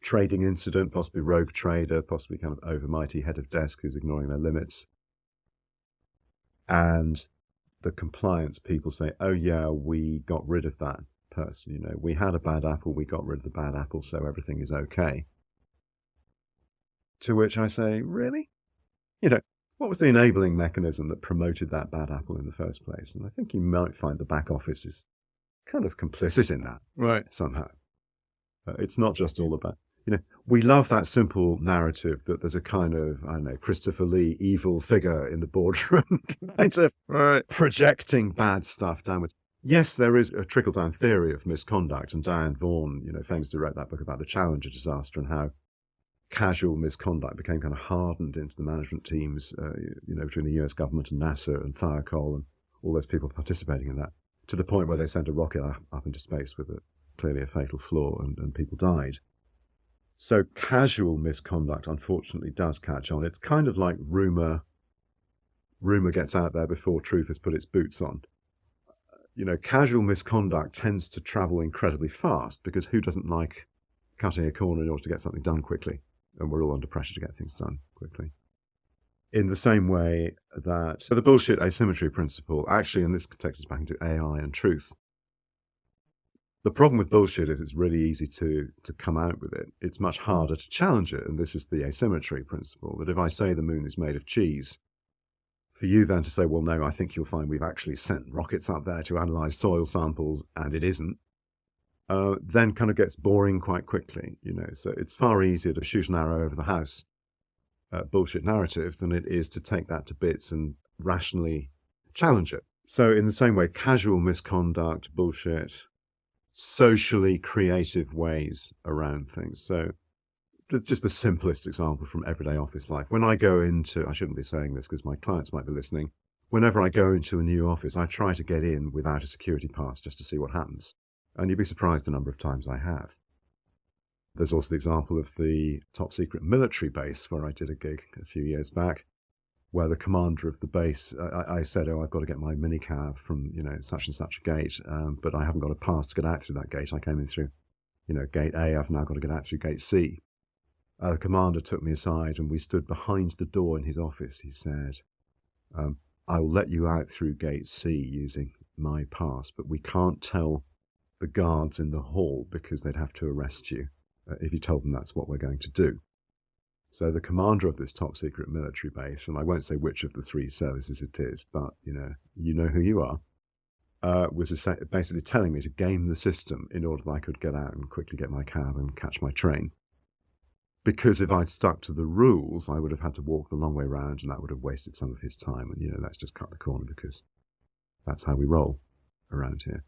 trading incident, possibly rogue trader, possibly kind of overmighty head of desk who's ignoring their limits. And the compliance people say, oh yeah, we got rid of that person. We had a bad apple, we got rid of the bad apple, so everything is okay. To which I say, really? What was the enabling mechanism that promoted that bad apple in the first place? And I think you might find the back office is kind of complicit in that, right? Somehow. It's not just all about, we love that simple narrative that there's a kind of, I don't know, Christopher Lee evil figure in the boardroom, kind of projecting bad stuff downwards. Yes, there is a trickle-down theory of misconduct, and Diane Vaughan, famously wrote that book about the Challenger disaster and how casual misconduct became kind of hardened into the management teams, between the US government and NASA and Thiokol and all those people participating in that, to the point where they sent a rocket up into space with clearly a fatal flaw and people died. So casual misconduct, unfortunately, does catch on. It's kind of like rumor gets out there before truth has put its boots on. Casual misconduct tends to travel incredibly fast because who doesn't like cutting a corner in order to get something done quickly? And we're all under pressure to get things done quickly. In the same way that the bullshit asymmetry principle, actually, and this takes us back into AI and truth. The problem with bullshit is it's really easy to come out with it. It's much harder to challenge it, and this is the asymmetry principle, that if I say the moon is made of cheese, for you then to say, well, no, I think you'll find we've actually sent rockets up there to analyse soil samples, and it isn't, then kind of gets boring quite quickly, So it's far easier to shoot an arrow over the house bullshit narrative than it is to take that to bits and rationally challenge it. So in the same way, casual misconduct, bullshit, socially creative ways around things. So just the simplest example from everyday office life. When I go into, I shouldn't be saying this because my clients might be listening, whenever I go into a new office, I try to get in without a security pass just to see what happens. And you'd be surprised the number of times I have. There's also the example of the top secret military base where I did a gig a few years back, where the commander of the base, I said, I've got to get my minicab from, such and such a gate, but I haven't got a pass to get out through that gate. I came in through, gate A. I've now got to get out through gate C. The commander took me aside and we stood behind the door in his office. He said, I will let you out through gate C using my pass, but we can't tell the guards in the hall because they'd have to arrest you if you told them that's what we're going to do. So the commander of this top secret military base, and I won't say which of the three services it is, but you know who you are, was basically telling me to game the system in order that I could get out and quickly get my cab and catch my train. Because if I'd stuck to the rules, I would have had to walk the long way round, and that would have wasted some of his time. And let's just cut the corner because that's how we roll around here.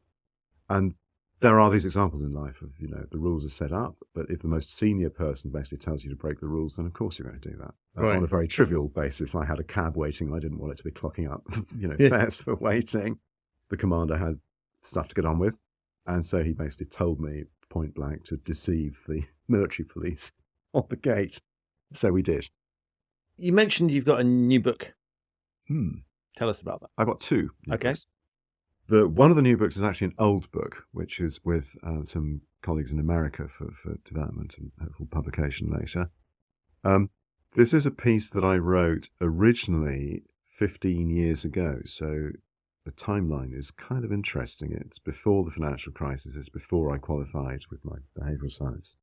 And there are these examples in life of, the rules are set up, but if the most senior person basically tells you to break the rules, then of course you're going to do that. Right. On a very trivial basis, I had a cab waiting. I didn't want it to be clocking up, fares for waiting. The commander had stuff to get on with. And so he basically told me point blank to deceive the military police on the gate. So we did. You mentioned you've got a new book. Tell us about that. I've got two. Okay. Books. One of the new books is actually an old book, which is with some colleagues in America for development and hopeful publication later. This is a piece that I wrote originally 15 years ago, so the timeline is kind of interesting. It's before the financial crisis. It's before I qualified with my behavioural science.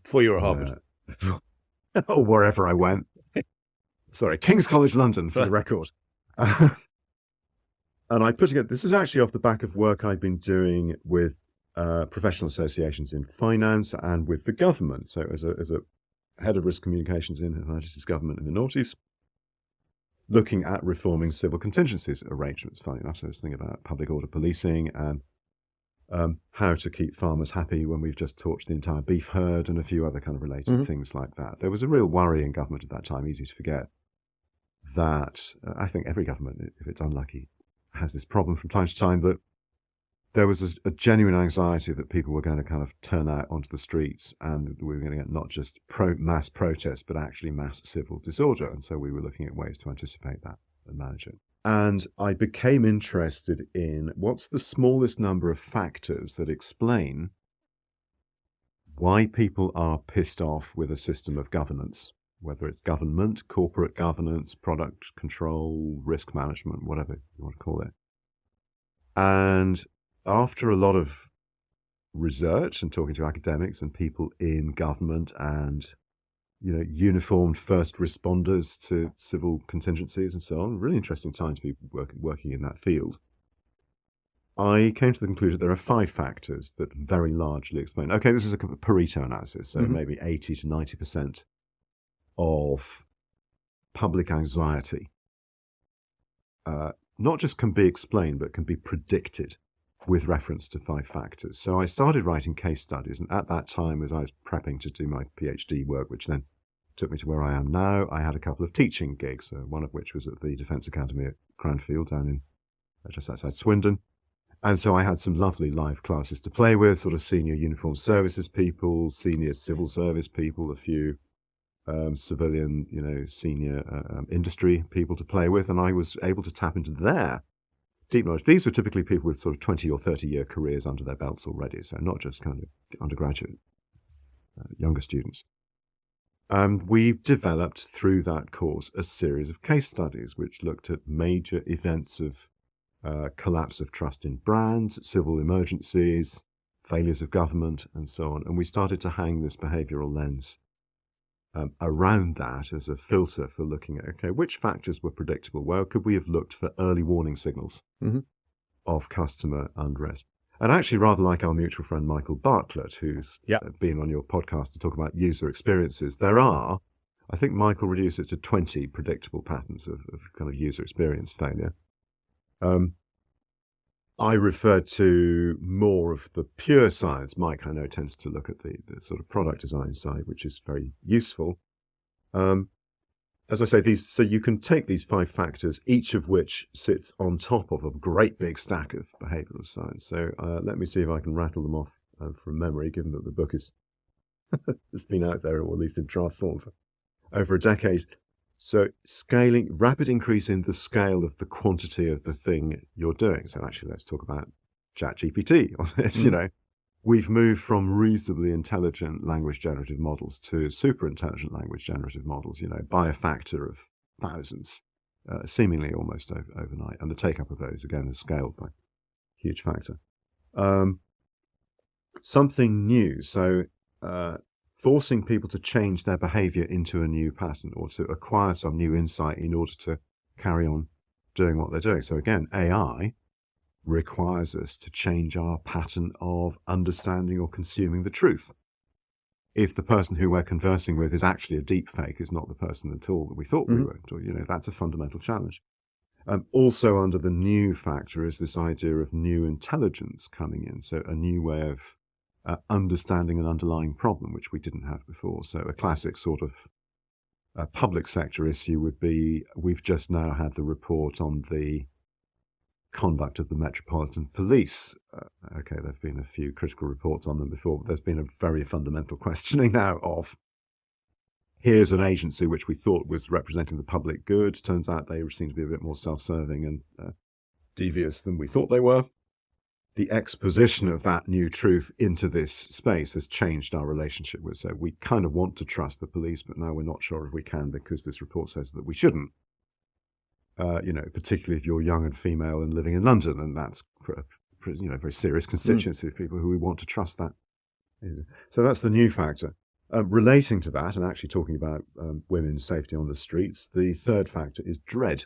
Before you were at Harvard? Or wherever I went. Sorry, King's College London, for the record. And I put together, this is actually off the back of work I've been doing with professional associations in finance and with the government. So as a head of risk communications in Her Majesty's government in the noughties, looking at reforming civil contingencies arrangements, funny enough. So this thing about public order policing and how to keep farmers happy when we've just torched the entire beef herd and a few other kind of related things like that. There was a real worry in government at that time, easy to forget, that I think every government, if it's unlucky, has this problem from time to time, that there was a genuine anxiety that people were going to kind of turn out onto the streets and we were going to get not just mass protests, but actually mass civil disorder. And so we were looking at ways to anticipate that and manage it. And I became interested in what's the smallest number of factors that explain why people are pissed off with a system of governance, whether it's government, corporate governance, product control, risk management, whatever you want to call it. And after a lot of research and talking to academics and people in government and, uniformed first responders to civil contingencies and so on, really interesting time to be working in that field, I came to the conclusion that there are 5 factors that very largely explain. Okay, this is a Pareto analysis, so maybe 80 to 90% of public anxiety not just can be explained, but can be predicted with reference to 5 factors. So I started writing case studies, and at that time, as I was prepping to do my PhD work, which then took me to where I am now, I had a couple of teaching gigs, one of which was at the Defence Academy at Cranfield down in just outside Swindon. And so I had some lovely live classes to play with, sort of senior uniformed services people, senior civil service people, a few civilian, senior industry people to play with, and I was able to tap into their deep knowledge. These were typically people with sort of 20 or 30-year careers under their belts already, so not just kind of undergraduate, younger students. And we developed through that course a series of case studies which looked at major events of collapse of trust in brands, civil emergencies, failures of government, and so on. And we started to hang this behavioural lens around that as a filter for looking at, okay, which factors were predictable? Where could we have looked for early warning signals of customer unrest? And actually, rather like our mutual friend Michael Bartlett, who's been on your podcast to talk about user experiences, there are, I think Michael reduced it to 20 predictable patterns of kind of user experience failure. I referred to more of the pure science. Mike, I know, tends to look at the sort of product design side, which is very useful. As I say, so you can take these 5 factors, each of which sits on top of a great big stack of behavioural science. So let me see if I can rattle them off from memory, given that the book is it's been out there, or at least in draft form, for over a decade. So scaling, rapid increase in the scale of the quantity of the thing you're doing. So actually, let's talk about ChatGPT on this. We've moved from reasonably intelligent language generative models to super intelligent language generative models, by a factor of thousands, seemingly almost overnight. And the take-up of those, again, is scaled by a huge factor. Something new. So forcing people to change their behavior into a new pattern, or to acquire some new insight in order to carry on doing what they're doing. So again, AI requires us to change our pattern of understanding or consuming the truth. If the person who we're conversing with is actually a deep fake, is not the person at all that we thought we were, that's a fundamental challenge. Also under the new factor is this idea of new intelligence coming in. So a new way of understanding an underlying problem, which we didn't have before. So a classic sort of public sector issue would be, we've just now had the report on the conduct of the Metropolitan Police. Okay, there have been a few critical reports on them before, but there's been a very fundamental questioning now of, here's an agency which we thought was representing the public good. Turns out they seem to be a bit more self-serving and devious than we thought they were. The exposition of that new truth into this space has changed our relationship with. So we kind of want to trust the police, but now we're not sure if we can, because this report says that we shouldn't. Particularly if you're young and female and living in London, and that's a very serious constituency of people who we want to trust that. So that's the new factor. Relating to that, and actually talking about women's safety on the streets, the third factor is dread.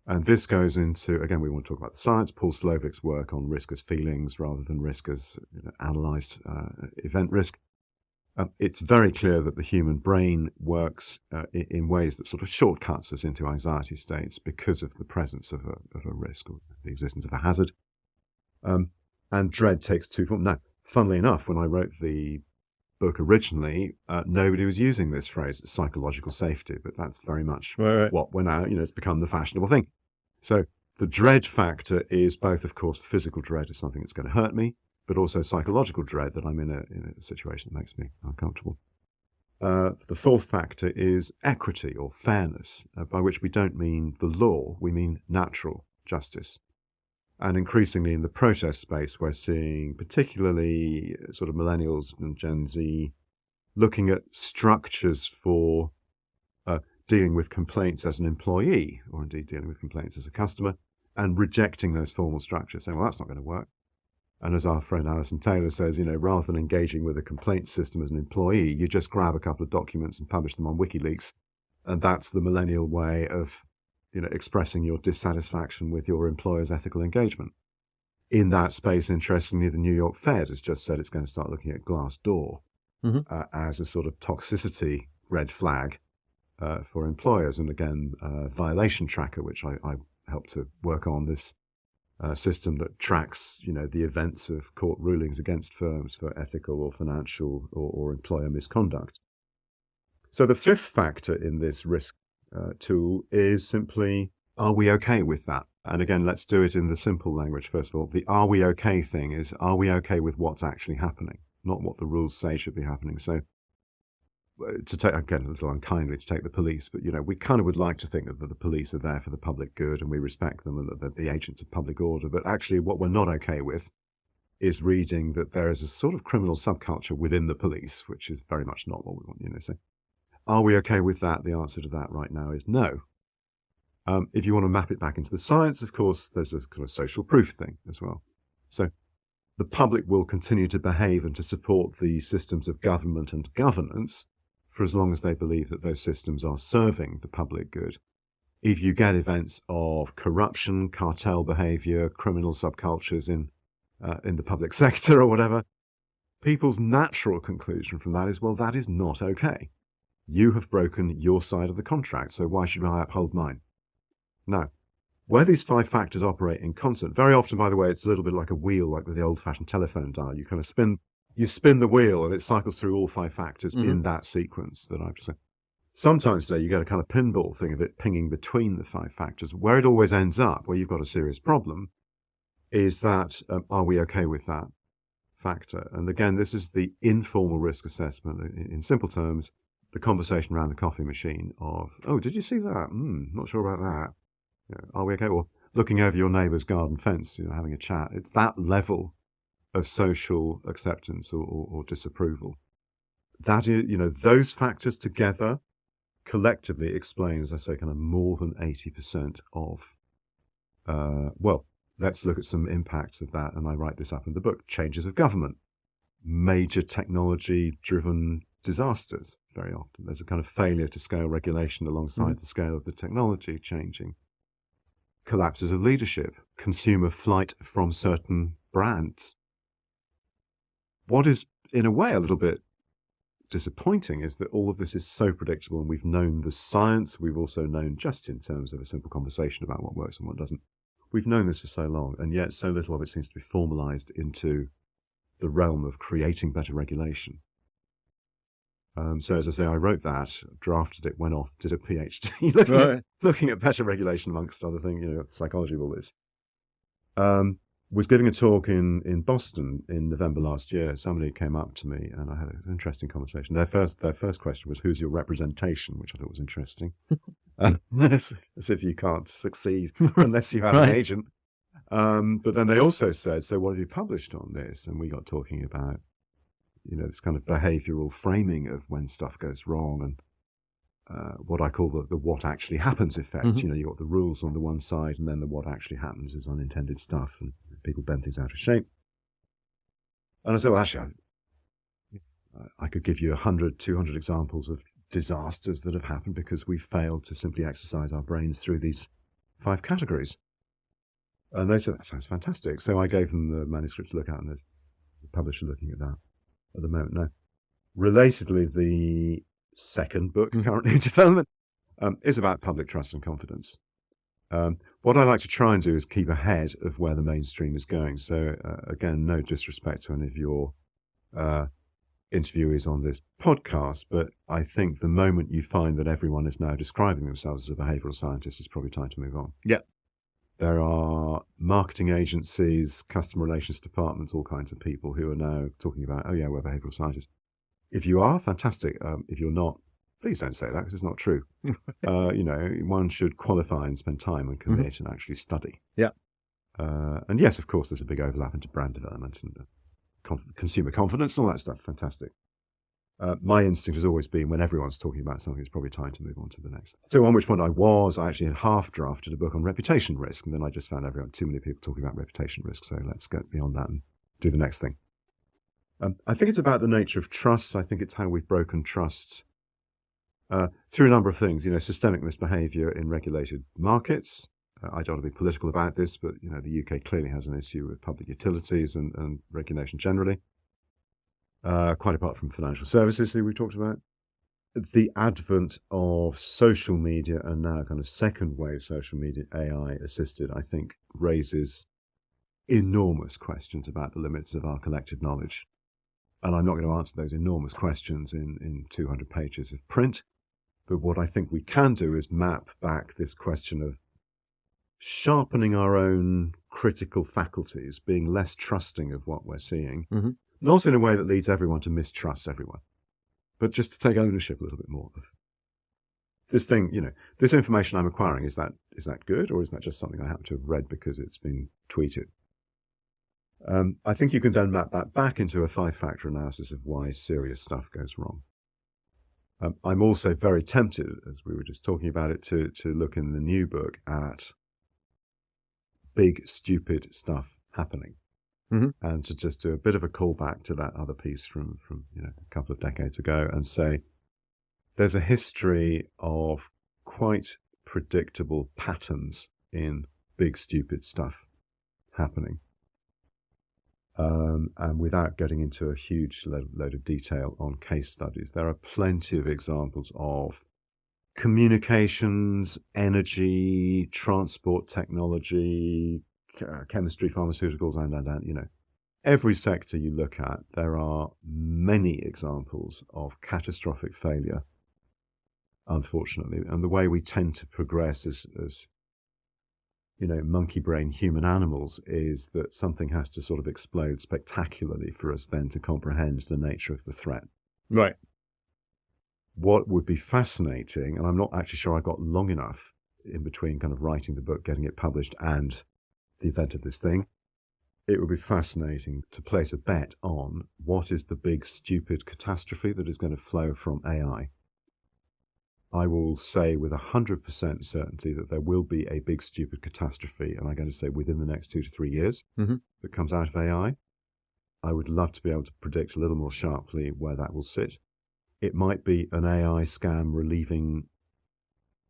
And this goes into, again, we want to talk about the science, Paul Slovik's work on risk as feelings rather than risk as analysed event risk. It's very clear that the human brain works in ways that sort of shortcuts us into anxiety states because of the presence of a risk, or the existence of a hazard. And dread takes 2 forms. Now, funnily enough, when I wrote the book originally, nobody was using this phrase, psychological safety, but that's very much what we're now, it's become the fashionable thing. So the dread factor is both, of course, physical dread of something that's going to hurt me, but also psychological dread that I'm in a situation that makes me uncomfortable. The fourth factor is equity or fairness, by which we don't mean the law, we mean natural justice. And increasingly in the protest space, we're seeing particularly sort of millennials and Gen Z looking at structures for dealing with complaints as an employee, or indeed dealing with complaints as a customer, and rejecting those formal structures, saying, well, that's not going to work. And as our friend Alison Taylor says, rather than engaging with a complaints system as an employee, you just grab a couple of documents and publish them on WikiLeaks. And that's the millennial way of, expressing your dissatisfaction with your employer's ethical engagement. In that space, interestingly, the New York Fed has just said it's going to start looking at Glassdoor as a sort of toxicity red flag for employers. And again, Violation Tracker, which I helped to work on, this system that tracks, the events of court rulings against firms for ethical or financial or employer misconduct. So the fifth factor in this risk tool is simply, are we okay with that? And again, let's do it in the simple language. First of all, the are we okay thing is, are we okay with what's actually happening, not what the rules say should be happening. So to take, again, a little unkindly to take the police, but, we kind of would like to think that the police are there for the public good and we respect them and that they're the agents of public order. But actually what we're not okay with is reading that there is a sort of criminal subculture within the police, which is very much not what we want, So Are we okay with that? The answer to that right now is no. If you want to map it back into the science, of course, there's a kind of social proof thing as well. So the public will continue to behave and to support the systems of government and governance for as long as they believe that those systems are serving the public good. If you get events of corruption, cartel behavior, criminal subcultures in the public sector or whatever, people's natural conclusion from that is, well, that is not okay. You have broken your side of the contract, so why should I uphold mine? Now, where these 5 factors operate in concert, very often, by the way, it's a little bit like a wheel, like with the old-fashioned telephone dial. You kind of spin the wheel and it cycles through all 5 factors in that sequence that I've just said. Sometimes, though, you get a kind of pinball thing of it pinging between the 5 factors. Where it always ends up, where you've got a serious problem, is that, are we okay with that factor? And again, this is the informal risk assessment. In simple terms, the conversation around the coffee machine of, oh, did you see that? Not sure about that. Are we okay? Or looking over your neighbour's garden fence, having a chat. It's that level of social acceptance or disapproval. That is, those factors together collectively explain, as I say, kind of more than 80% of, let's look at some impacts of that. And I write this up in the book, changes of government, major technology-driven disasters. Very often there's a kind of failure to scale regulation alongside the scale of the technology changing. Collapses of leadership, consumer flight from certain brands. What is, in a way, a little bit disappointing is that all of this is so predictable, and we've known the science, we've also known, just in terms of a simple conversation about what works and what doesn't, we've known this for so long, and yet so little of it seems to be formalized into the realm of creating better regulation. So as I say, I wrote that, drafted it, went off, did a PhD looking at better regulation amongst other things, the psychology of all this. Was giving a talk in Boston in November last year. Somebody came up to me and I had an interesting conversation. Their first question was, who's your representation? Which I thought was interesting. As if you can't succeed unless you have an agent. But then they also said, so what have you published on this? And we got talking about this kind of behavioral framing of when stuff goes wrong and what I call the what actually happens effect. You've got the rules on the one side and then the what actually happens is unintended stuff and people bend things out of shape. And I said, well, actually, I could give you 100, 200 examples of disasters that have happened because we failed to simply exercise our brains through these 5 categories. And they said, that sounds fantastic. So I gave them the manuscript to look at, and there's the publisher looking at that at the moment now. Relatedly, the second book currently in development is about public trust and confidence. What I like to try and do is keep ahead of where the mainstream is going. So again, no disrespect to any of your interviewees on this podcast, but I think the moment you find that everyone is now describing themselves as a behavioral scientist, it's probably time to move on. Yeah. There are marketing agencies, customer relations departments, all kinds of people who are now talking about, oh yeah, we're behavioral scientists. If you are, fantastic. If you're not, please don't say that because it's not true. One should qualify and spend time and commit and actually study. Yeah. And yes, of course, there's a big overlap into brand development and consumer confidence and all that stuff. Fantastic. My instinct has always been when everyone's talking about something, it's probably time to move on to the next. So on which point I actually had half drafted a book on reputation risk, and then I just found too many people talking about reputation risk, so let's get beyond that and do the next thing. I think it's about the nature of trust. I think it's how we've broken trust through a number of things, systemic misbehaviour in regulated markets. I don't want to be political about this, but, the UK clearly has an issue with public utilities and regulation generally. Quite apart from financial services that we talked about. The advent of social media and now kind of second wave social media, AI assisted, I think raises enormous questions about the limits of our collective knowledge. And I'm not going to answer those enormous questions in 200 pages of print. But what I think we can do is map back this question of sharpening our own critical faculties, being less trusting of what we're seeing, not in a way that leads everyone to mistrust everyone, but just to take ownership a little bit more of this thing. This information I'm acquiring, is that good, or is that just something I happen to have read because it's been tweeted? I think you can then map that back into a 5-factor analysis of why serious stuff goes wrong. I'm also very tempted, as we were just talking about it, to look in the new book at big, stupid stuff happening. Mm-hmm. And to just do a bit of a callback to that other piece from a couple of decades ago and say there's a history of quite predictable patterns in big, stupid stuff happening. And without getting into a huge load of detail on case studies, there are plenty of examples of communications, energy, transport technology, chemistry, pharmaceuticals, and every sector you look at, there are many examples of catastrophic failure, unfortunately. And the way we tend to progress as monkey brain human animals is that something has to sort of explode spectacularly for us then to comprehend the nature of the threat. Right. What would be fascinating, and I'm not actually sure I got long enough in between kind of writing the book, getting it published, and the event of this thing, it would be fascinating to place a bet on what is the big, stupid catastrophe that is going to flow from AI. I will say with 100% certainty that there will be a big, stupid catastrophe, and I'm going to say within the next 2 to 3 years, that comes out of AI. I would love to be able to predict a little more sharply where that will sit. It might be an AI scam relieving,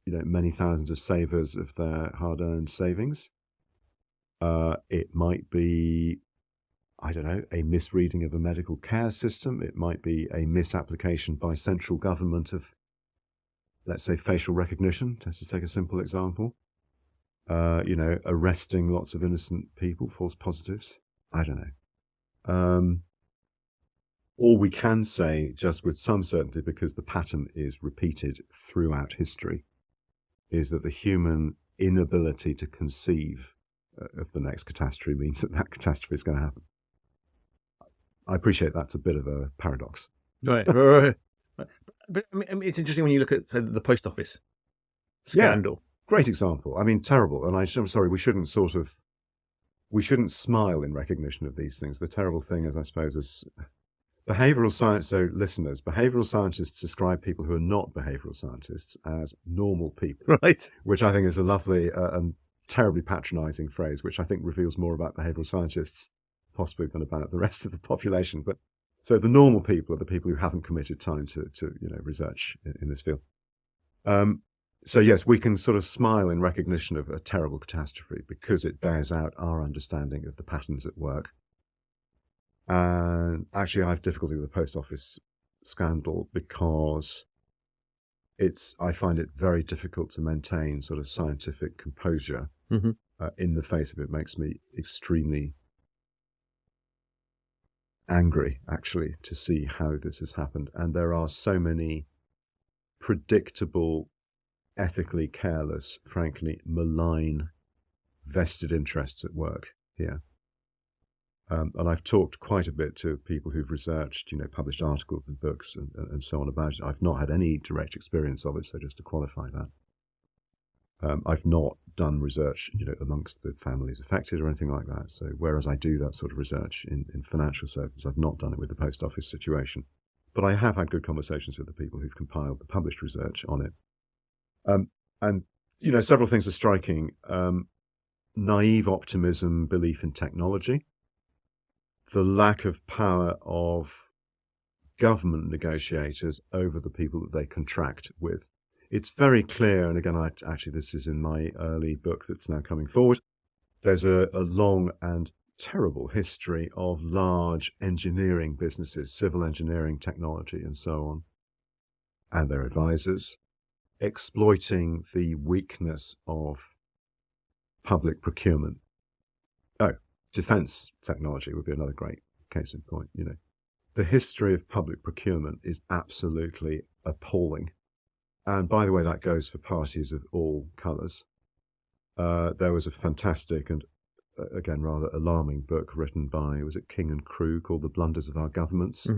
many thousands of savers of their hard-earned savings. It might be, I don't know, a misreading of a medical care system. It might be a misapplication by central government of, let's say, facial recognition, just to take a simple example. Arresting lots of innocent people, false positives. I don't know. All we can say, just with some certainty, because the pattern is repeated throughout history, is that the human inability to conceive of the next catastrophe means that catastrophe is going to happen. I appreciate that's a bit of a paradox. Right. But I mean, it's interesting when you look at, say, the post office scandal. Yeah, great example. I mean, terrible. And I'm sorry, we shouldn't smile in recognition of these things. The terrible thing is, I suppose, is behavioral science. So listeners, behavioral scientists describe people who are not behavioral scientists as normal people. Right. Which I think is a lovely and terribly patronizing phrase, which I think reveals more about behavioral scientists possibly than about the rest of the population. But so the normal people are the people who haven't committed time to research in this field. So yes, we can sort of smile in recognition of a terrible catastrophe because it bears out our understanding of the patterns at work. And actually, I have difficulty with the post office scandal because I find it very difficult to maintain sort of scientific composure in the face of it. It makes me extremely angry, actually, to see how this has happened. And there are so many predictable, ethically careless, frankly malign vested interests at work here. And I've talked quite a bit to people who've researched, published articles and books and so on about it. I've not had any direct experience of it, so just to qualify that. I've not done research, amongst the families affected or anything like that. So whereas I do that sort of research in financial circles, I've not done it with the post office situation. But I have had good conversations with the people who've compiled the published research on it. And several things are striking. Naive optimism, belief in technology, the lack of power of government negotiators over the people that they contract with. It's very clear, and again, actually this is in my early book that's now coming forward, there's a long and terrible history of large engineering businesses, civil engineering, technology, and so on, and their advisors, exploiting the weakness of public procurement. Defense technology would be another great case in point. The history of public procurement is absolutely appalling. And by the way, that goes for parties of all colours. There was a fantastic and, again, rather alarming book written by, was it King and Crew, called The Blunders of Our Governments,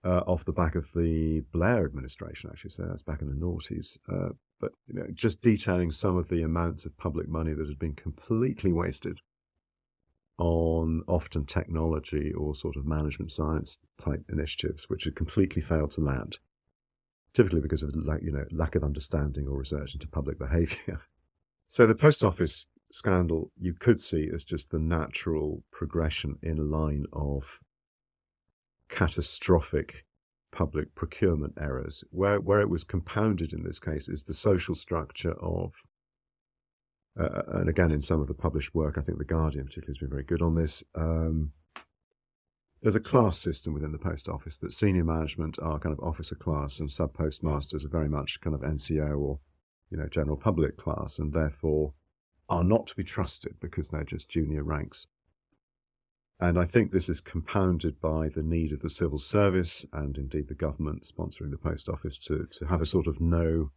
off the back of the Blair administration, actually. So that's back in the noughties. But just detailing some of the amounts of public money that had been completely wasted on often technology or sort of management science type initiatives, which had completely failed to land. typically because of lack of understanding or research into public behaviour. So the post office scandal you could see as just the natural progression in a line of catastrophic public procurement errors. Where it was compounded in this case is the social structure of, and again in some of the published work, I think The Guardian particularly has been very good on this, there's a class system within the post office that senior management are kind of officer class and sub-postmasters are very much kind of NCO or general public class, and therefore are not to be trusted because they're just junior ranks. And I think this is compounded by the need of the civil service and indeed the government sponsoring the post office to have a sort of no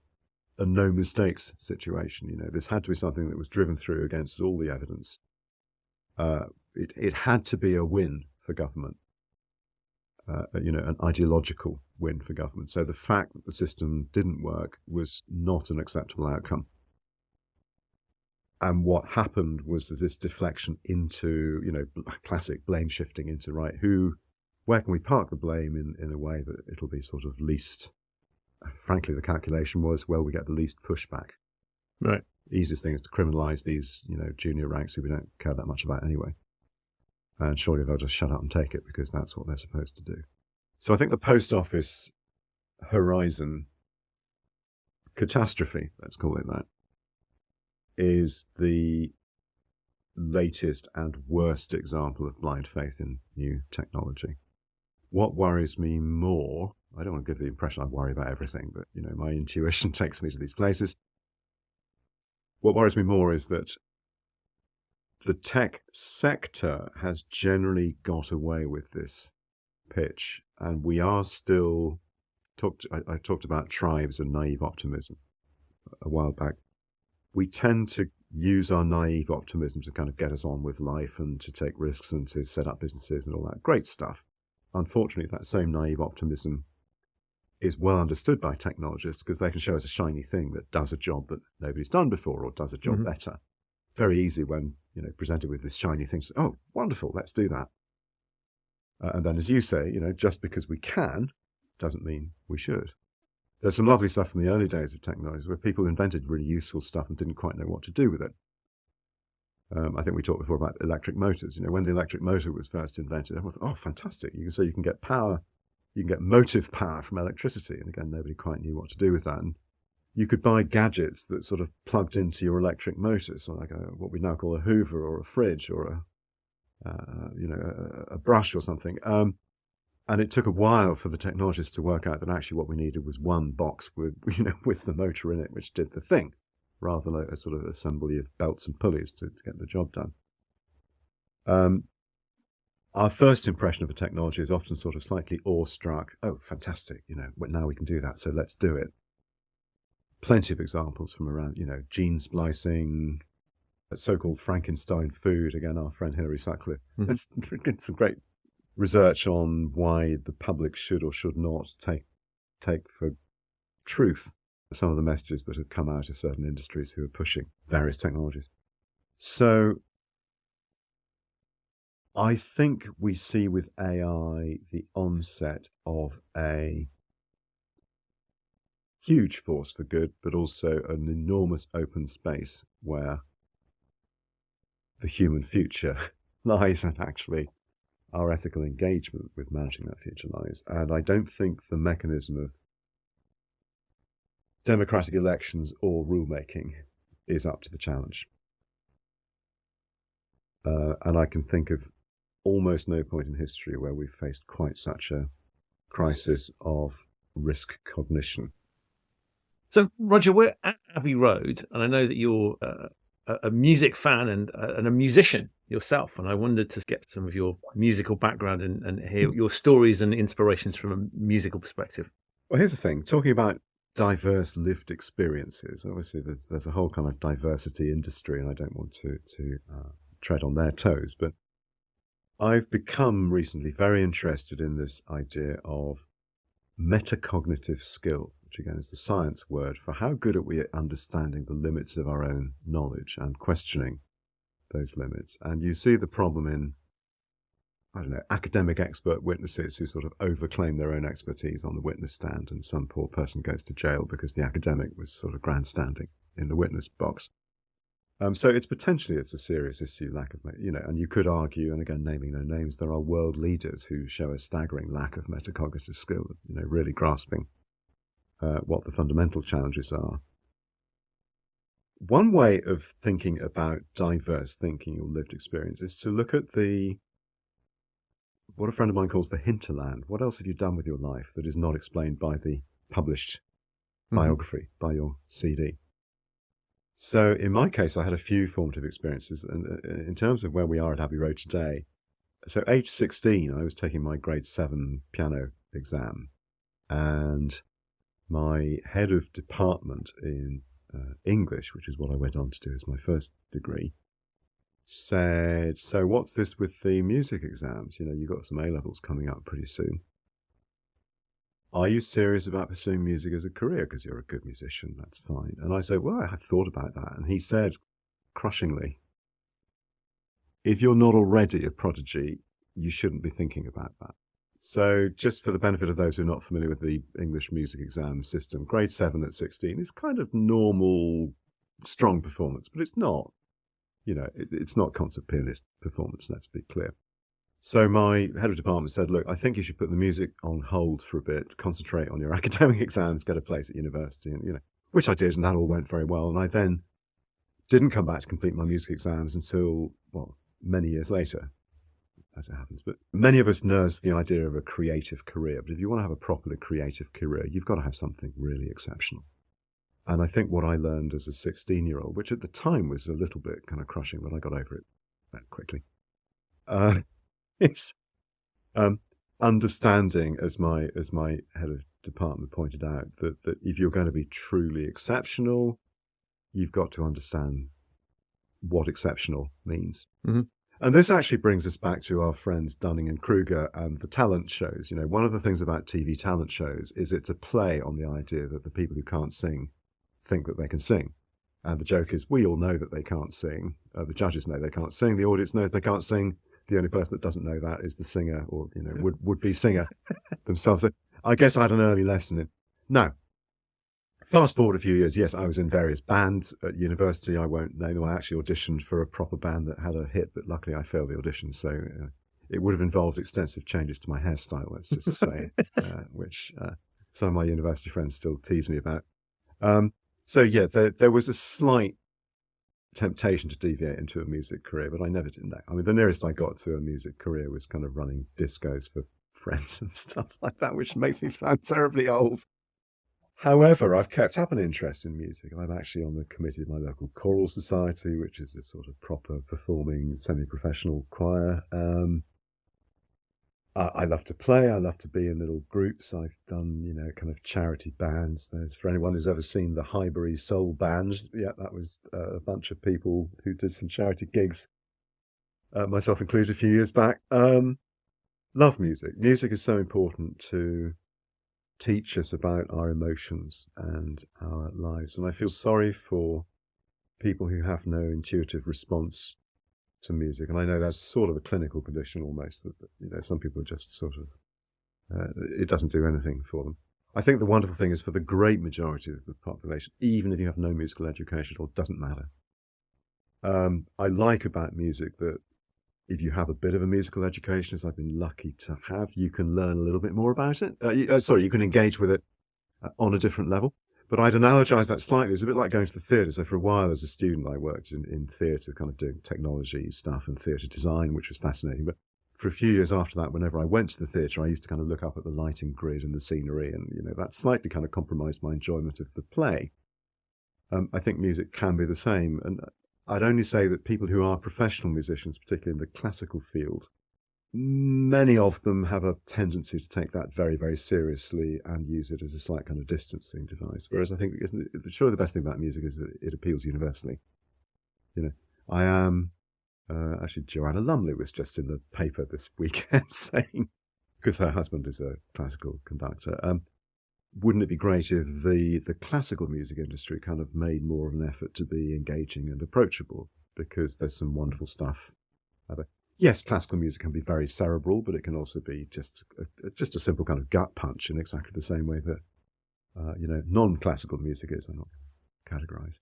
mistakes situation. This had to be something that was driven through against all the evidence. It had to be a win for government, an ideological win for government. So the fact that the system didn't work was not an acceptable outcome. And what happened was this deflection into, classic blame shifting into, where can we park the blame in a way that it'll be sort of least, frankly, the calculation was, we get the least pushback. Right. The easiest thing is to criminalise these, junior ranks who we don't care that much about anyway. And surely they'll just shut up and take it because that's what they're supposed to do. So I think the post office horizon catastrophe, let's call it that, is the latest and worst example of blind faith in new technology. What worries me more, I don't want to give the impression I worry about everything, but my intuition takes me to these places. What worries me more is that the tech sector has generally got away with this pitch, and we are still I talked about tribes and naive optimism a while back. We tend to use our naive optimism to kind of get us on with life and to take risks and to set up businesses and all that great stuff. Unfortunately, that same naive optimism is well understood by technologists because they can show us a shiny thing that does a job that nobody's done before or does a job better. Very easy when presented with this shiny thing to say, oh, wonderful, let's do that. And then, as you say, just because we can doesn't mean we should. There's some lovely stuff from the early days of technology where people invented really useful stuff and didn't quite know what to do with it. I think we talked before about electric motors. When the electric motor was first invented, everyone thought, oh, fantastic. You can get power, you can get motive power from electricity. And again, nobody quite knew what to do with that. And you could buy gadgets that sort of plugged into your electric motor, so like what we now call a Hoover or a fridge or a brush or something. And it took a while for the technologists to work out that actually what we needed was one box with the motor in it, which did the thing, rather than a sort of assembly of belts and pulleys to get the job done. Our first impression of a technology is often sort of slightly awestruck. Oh, fantastic! Now we can do that, so let's do it. Plenty of examples from around, gene splicing, so-called Frankenstein food. Again, our friend Hilary Sutcliffe. It's some great research on why the public should or should not take for truth some of the messages that have come out of certain industries who are pushing various technologies. So I think we see with AI the onset of a huge force for good, but also an enormous open space where the human future lies, and actually our ethical engagement with managing that future lies. And I don't think the mechanism of democratic elections or rulemaking is up to the challenge. And I can think of almost no point in history where we've faced quite such a crisis of risk cognition. So, Roger, we're at Abbey Road, and I know that you're a music fan and a musician yourself, and I wanted to get some of your musical background and hear your stories and inspirations from a musical perspective. Well, here's the thing. Talking about diverse lived experiences, obviously there's a whole kind of diversity industry, and I don't want to tread on their toes, but I've become recently very interested in this idea of metacognitive skill, which again is the science word for how good are we at understanding the limits of our own knowledge and questioning those limits. And you see the problem in I don't know, academic expert witnesses who sort of overclaim their own expertise on the witness stand, and some poor person goes to jail because the academic was sort of grandstanding in the witness box. So it's a serious issue, lack of, and you could argue, and again, naming no names, there are world leaders who show a staggering lack of metacognitive skill, really grasping what the fundamental challenges are. One way of thinking about diverse thinking or lived experience is to look at what a friend of mine calls the hinterland. What else have you done with your life that is not explained by the published biography, by your CD? So in my case, I had a few formative experiences. And in terms of where we are at Abbey Road today, so age 16, I was taking my grade 7 piano exam. And my head of department in English, which is what I went on to do as my first degree, said, so what's this with the music exams? You've got some A-levels coming up pretty soon. Are you serious about pursuing music as a career? Because you're a good musician, that's fine. And I said, well, I had thought about that. And he said, crushingly, if you're not already a prodigy, you shouldn't be thinking about that. So just for the benefit of those who are not familiar with the English music exam system, grade 7 at 16 is kind of normal, strong performance, but it's not. It's not concert pianist performance, let's be clear. So my head of department said, look, I think you should put the music on hold for a bit, concentrate on your academic exams, get a place at university, and which I did, and that all went very well. And I then didn't come back to complete my music exams until, many years later, as it happens. But many of us nurse the idea of a creative career. But if you want to have a properly creative career, you've got to have something really exceptional. And I think what I learned as a 16-year-old, which at the time was a little bit kind of crushing, but I got over it that quickly, is understanding, as my head of department pointed out, that if you're going to be truly exceptional, you've got to understand what exceptional means. Mm-hmm. And this actually brings us back to our friends Dunning and Kruger and the talent shows. One of the things about TV talent shows is it's a play on the idea that the people who can't sing think that they can sing. And the joke is, we all know that they can't sing. The judges know they can't sing. The audience knows they can't sing. The only person that doesn't know that is the singer, or would-be singer themselves. So I guess I had an early lesson in. Now, fast forward a few years. Yes, I was in various bands at university. I won't name them. I actually auditioned for a proper band that had a hit, but luckily I failed the audition. So it would have involved extensive changes to my hairstyle, let's just say, which some of my university friends still tease me about. So yeah, there was a slight temptation to deviate into a music career, but I never did that. I mean, the nearest I got to a music career was kind of running discos for friends and stuff like that, which makes me sound terribly old. However, I've kept up an interest in music. I'm actually on the committee of my local choral society, which is a sort of proper performing semi-professional choir. I love to play. I love to be in little groups. I've done, kind of charity bands. There's, for anyone who's ever seen the Highbury Soul Band, yeah, that was a bunch of people who did some charity gigs, myself included, a few years back. Love music. Music is so important to teach us about our emotions and our lives. And I feel sorry for people who have no intuitive response to music. And I know that's sort of a clinical condition almost, that some people are just sort of, it doesn't do anything for them. I think the wonderful thing is, for the great majority of the population, even if you have no musical education at all, it doesn't matter. I like about music that if you have a bit of a musical education, as I've been lucky to have, you can learn a little bit more about it. You can engage with it on a different level. But I'd analogize that slightly. It's a bit like going to the theatre. So for a while as a student, I worked in theatre, kind of doing technology stuff and theatre design, which was fascinating. But for a few years after that, whenever I went to the theatre, I used to kind of look up at the lighting grid and the scenery. And, that slightly kind of compromised my enjoyment of the play. I think music can be the same. And I'd only say that people who are professional musicians, particularly in the classical field, many of them have a tendency to take that very, very seriously and use it as a slight kind of distancing device. Whereas I think, surely the best thing about music is that it appeals universally. I am, actually Joanna Lumley was just in the paper this weekend saying, because her husband is a classical conductor, wouldn't it be great if the classical music industry kind of made more of an effort to be engaging and approachable? Because there's some wonderful stuff out there. yes, classical music can be very cerebral, but it can also be just a simple kind of gut punch in exactly the same way that, non-classical music is. I'm not categorized.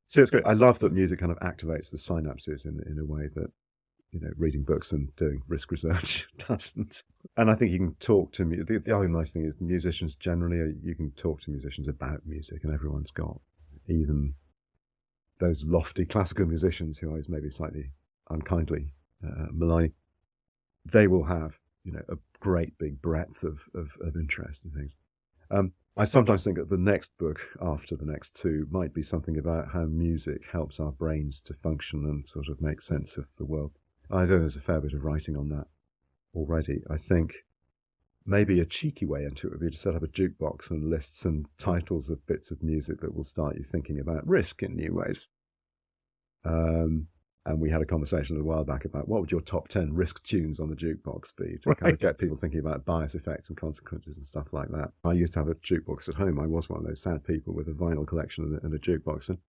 So it's great. I love that music kind of activates the synapses in a way that, reading books and doing risk research doesn't. And I think you can talk to the other nice thing is musicians generally, you can talk to musicians about music, and everyone's got, even those lofty classical musicians who I was maybe slightly unkindly malign, they will have, a great big breadth of interest in things. I sometimes think that the next book after the next two might be something about how music helps our brains to function and sort of make sense of the world. I know there's a fair bit of writing on that already. I think maybe a cheeky way into it would be to set up a jukebox and list some titles of bits of music that will start you thinking about risk in new ways. And we had a conversation a little while back about what would your top 10 risk tunes on the jukebox be to kind of get people thinking about bias effects and consequences and stuff like that. I used to have a jukebox at home. I was one of those sad people with a vinyl collection and a jukebox. And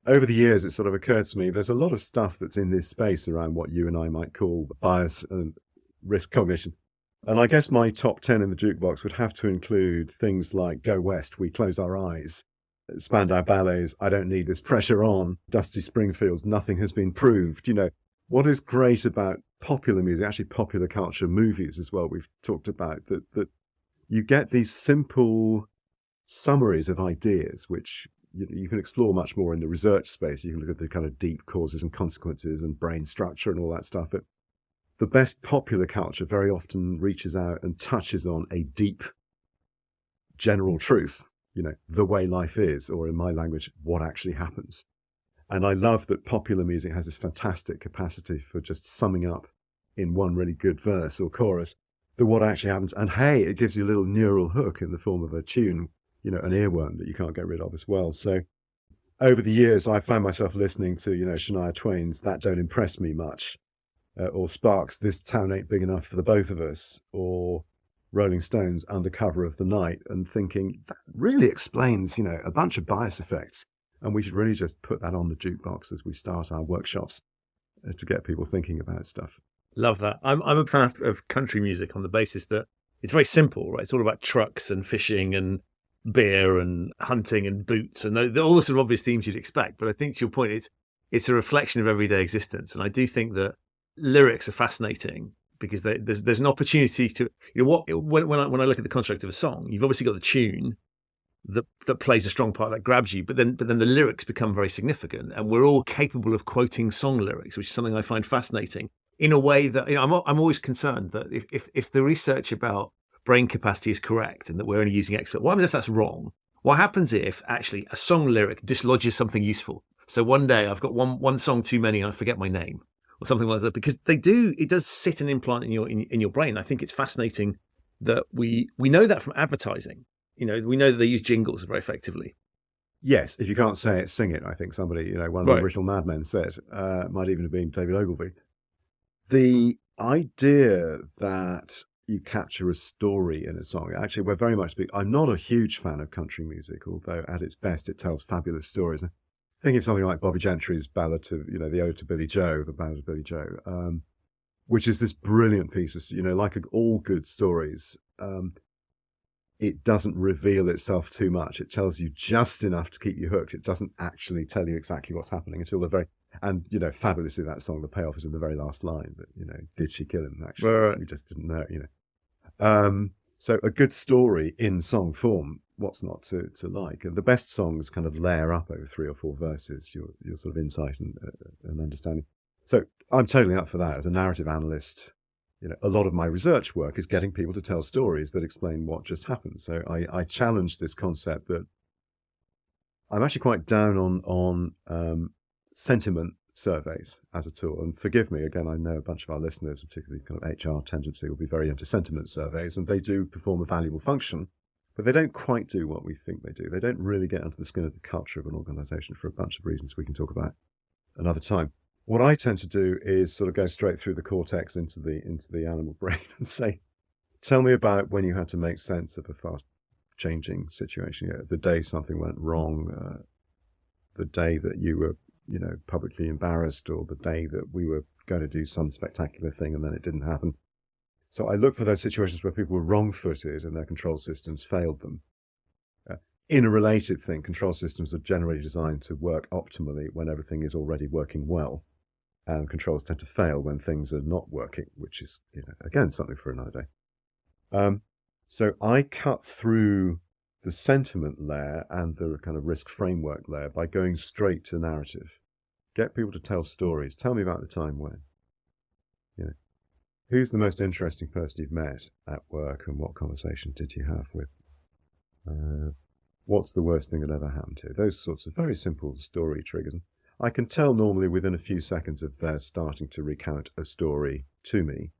over the years, it sort of occurred to me, there's a lot of stuff that's in this space around what you and I might call bias and risk cognition. And I guess my top 10 in the jukebox would have to include things like Go West, We Close Our Eyes, Spandau Ballet's I Don't Need This Pressure On, Dusty Springfield's Nothing Has Been Proved. What is great about popular music, actually popular culture, movies as well, we've talked about, that you get these simple summaries of ideas, which you can explore much more in the research space. You can look at the kind of deep causes and consequences and brain structure and all that stuff. But the best popular culture very often reaches out and touches on a deep general truth, the way life is, or in my language, what actually happens. And I love that popular music has this fantastic capacity for just summing up in one really good verse or chorus what actually happens. And hey, it gives you a little neural hook in the form of a tune, an earworm that you can't get rid of as well. So over the years, I found myself listening to, Shania Twain's That Don't Impress Me Much, or Sparks' This Town Ain't Big Enough for the Both of Us, or Rolling Stones' Under Cover of the Night, and thinking that really explains, a bunch of bias effects. And we should really just put that on the jukebox as we start our workshops to get people thinking about stuff. Love that. I'm a fan of country music on the basis that it's very simple, right? It's all about trucks and fishing and beer and hunting and boots and all the sort of obvious themes you'd expect. But I think to your point, it's a reflection of everyday existence. And I do think that lyrics are fascinating because there's an opportunity to, when I look at the construct of a song, you've obviously got the tune that plays a strong part that grabs you, but then the lyrics become very significant, and we're all capable of quoting song lyrics, which is something I find fascinating in a way that, I'm always concerned that if the research about brain capacity is correct and that we're only using expert, what happens if that's wrong? What happens if actually a song lyric dislodges something useful? So one day I've got one song too many and I forget my name or something like that, because it does sit and implant in your brain. I think it's fascinating that we know that from advertising. We know that they use jingles very effectively. Yes, if you can't say it, sing it. I think somebody, one of the original Mad Men said, might even have been David Ogilvy. The idea that you capture a story in a song, actually, we're very much I'm not a huge fan of country music, although at its best it tells fabulous stories. Think of something like Bobby Gentry's ballad to, the Ode to Billy Joe, the Ballad of Billy Joe, which is this brilliant piece of, like all good stories. It doesn't reveal itself too much. It tells you just enough to keep you hooked. It doesn't actually tell you exactly what's happening until the very, and, fabulously that song, the payoff is in the very last line, but, did she kill him? Actually, right. We just didn't know, So a good story in song form, what's not to like? And the best songs kind of layer up over 3 or 4 verses, your sort of insight and understanding. So I'm totally up for that as a narrative analyst. A lot of my research work is getting people to tell stories that explain what just happened. So I challenge this concept that I'm actually quite down on sentiment surveys as a tool. And forgive me, again, I know a bunch of our listeners, particularly kind of HR tendency, will be very into sentiment surveys, and they do perform a valuable function, but they don't quite do what we think they do. They don't really get under the skin of the culture of an organization for a bunch of reasons we can talk about another time. What I tend to do is sort of go straight through the cortex into the animal brain and say, tell me about when you had to make sense of a fast-changing situation. The day something went wrong, the day that you were publicly embarrassed, or the day that we were going to do some spectacular thing and then it didn't happen. So I look for those situations where people were wrong-footed and their control systems failed them. In a related thing, control systems are generally designed to work optimally when everything is already working well. And controls tend to fail when things are not working, which is, again, something for another day. So I cut through the sentiment layer and the kind of risk framework layer by going straight to narrative. Get people to tell stories. Tell me about the time when. Who's the most interesting person you've met at work, and what conversation did you have with? What's the worst thing that ever happened to you? Those sorts of very simple story triggers. I can tell normally within a few seconds of their starting to recount a story to me,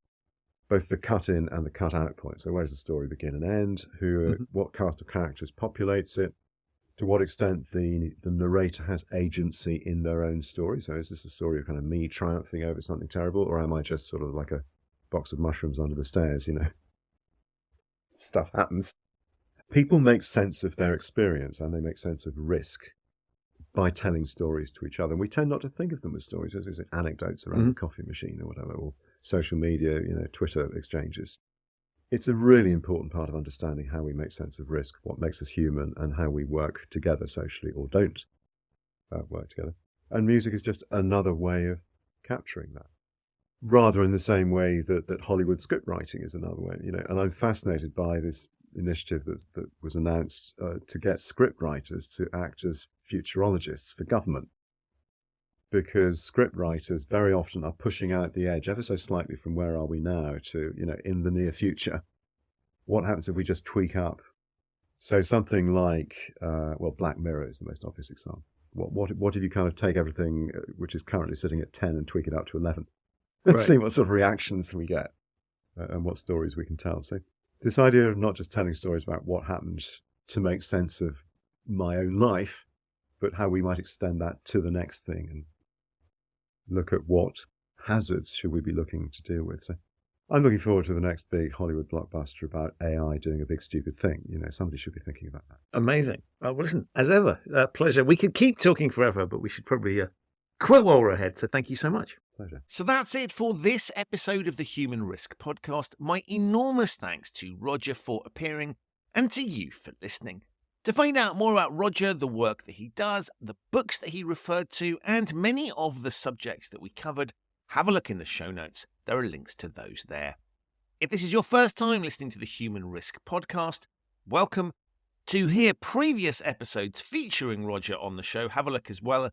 both the cut-in and the cut-out point. So where does the story begin and end? What cast of characters populates it? To what extent the narrator has agency in their own story? So is this a story of kind of me triumphing over something terrible, or am I just sort of like a box of mushrooms under the stairs, Stuff happens. People make sense of their experience, and they make sense of risk by telling stories to each other. And we tend not to think of them as stories, as anecdotes around the coffee machine or whatever, or social media, Twitter exchanges. It's a really important part of understanding how we make sense of risk, what makes us human, and how we work together socially or don't work together. And music is just another way of capturing that. Rather in the same way that Hollywood script writing is another way, and I'm fascinated by this initiative that was announced to get script writers to act as futurologists for government, because script writers very often are pushing out the edge ever so slightly from where are we now to, in the near future. What happens if we just tweak up? So something like, Black Mirror is the most obvious example. What if you kind of take everything which is currently sitting at 10 and tweak it up to 11? Let's see what sort of reactions we get and what stories we can tell. So this idea of not just telling stories about what happened to make sense of my own life, but how we might extend that to the next thing and look at what hazards should we be looking to deal with. So I'm looking forward to the next big Hollywood blockbuster about AI doing a big stupid thing. Somebody should be thinking about that. Amazing. Well, listen, as ever, a pleasure. We could keep talking forever, but we should probably quit while we're ahead. So thank you so much. Pleasure. So that's it for this episode of the Human Risk Podcast. My enormous thanks to Roger for appearing, and to you for listening. To find out more about Roger, the work that he does, the books that he referred to, and many of the subjects that we covered, have a look in the show notes. There are links to those there. If this is your first time listening to the Human Risk Podcast, welcome. To hear previous episodes featuring Roger on the show, have a look as well.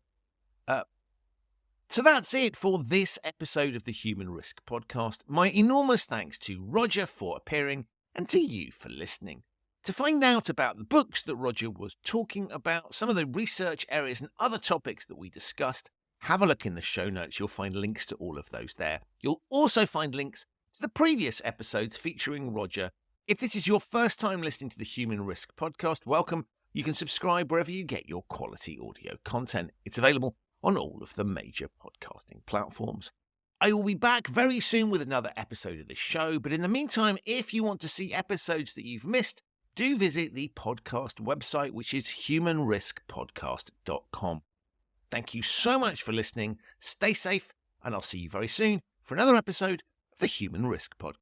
So that's it for this episode of the Human Risk Podcast. My enormous thanks to Roger for appearing, and to you for listening. To find out about the books that Roger was talking about, some of the research areas and other topics that we discussed, have a look in the show notes. You'll find links to all of those there. You'll also find links to the previous episodes featuring Roger. If this is your first time listening to the Human Risk Podcast, welcome. You can subscribe wherever you get your quality audio content. It's available on all of the major podcasting platforms. I will be back very soon with another episode of this show, but in the meantime, if you want to see episodes that you've missed, do visit the podcast website, which is humanriskpodcast.com. Thank you so much for listening. Stay safe, and I'll see you very soon for another episode of the Human Risk Podcast.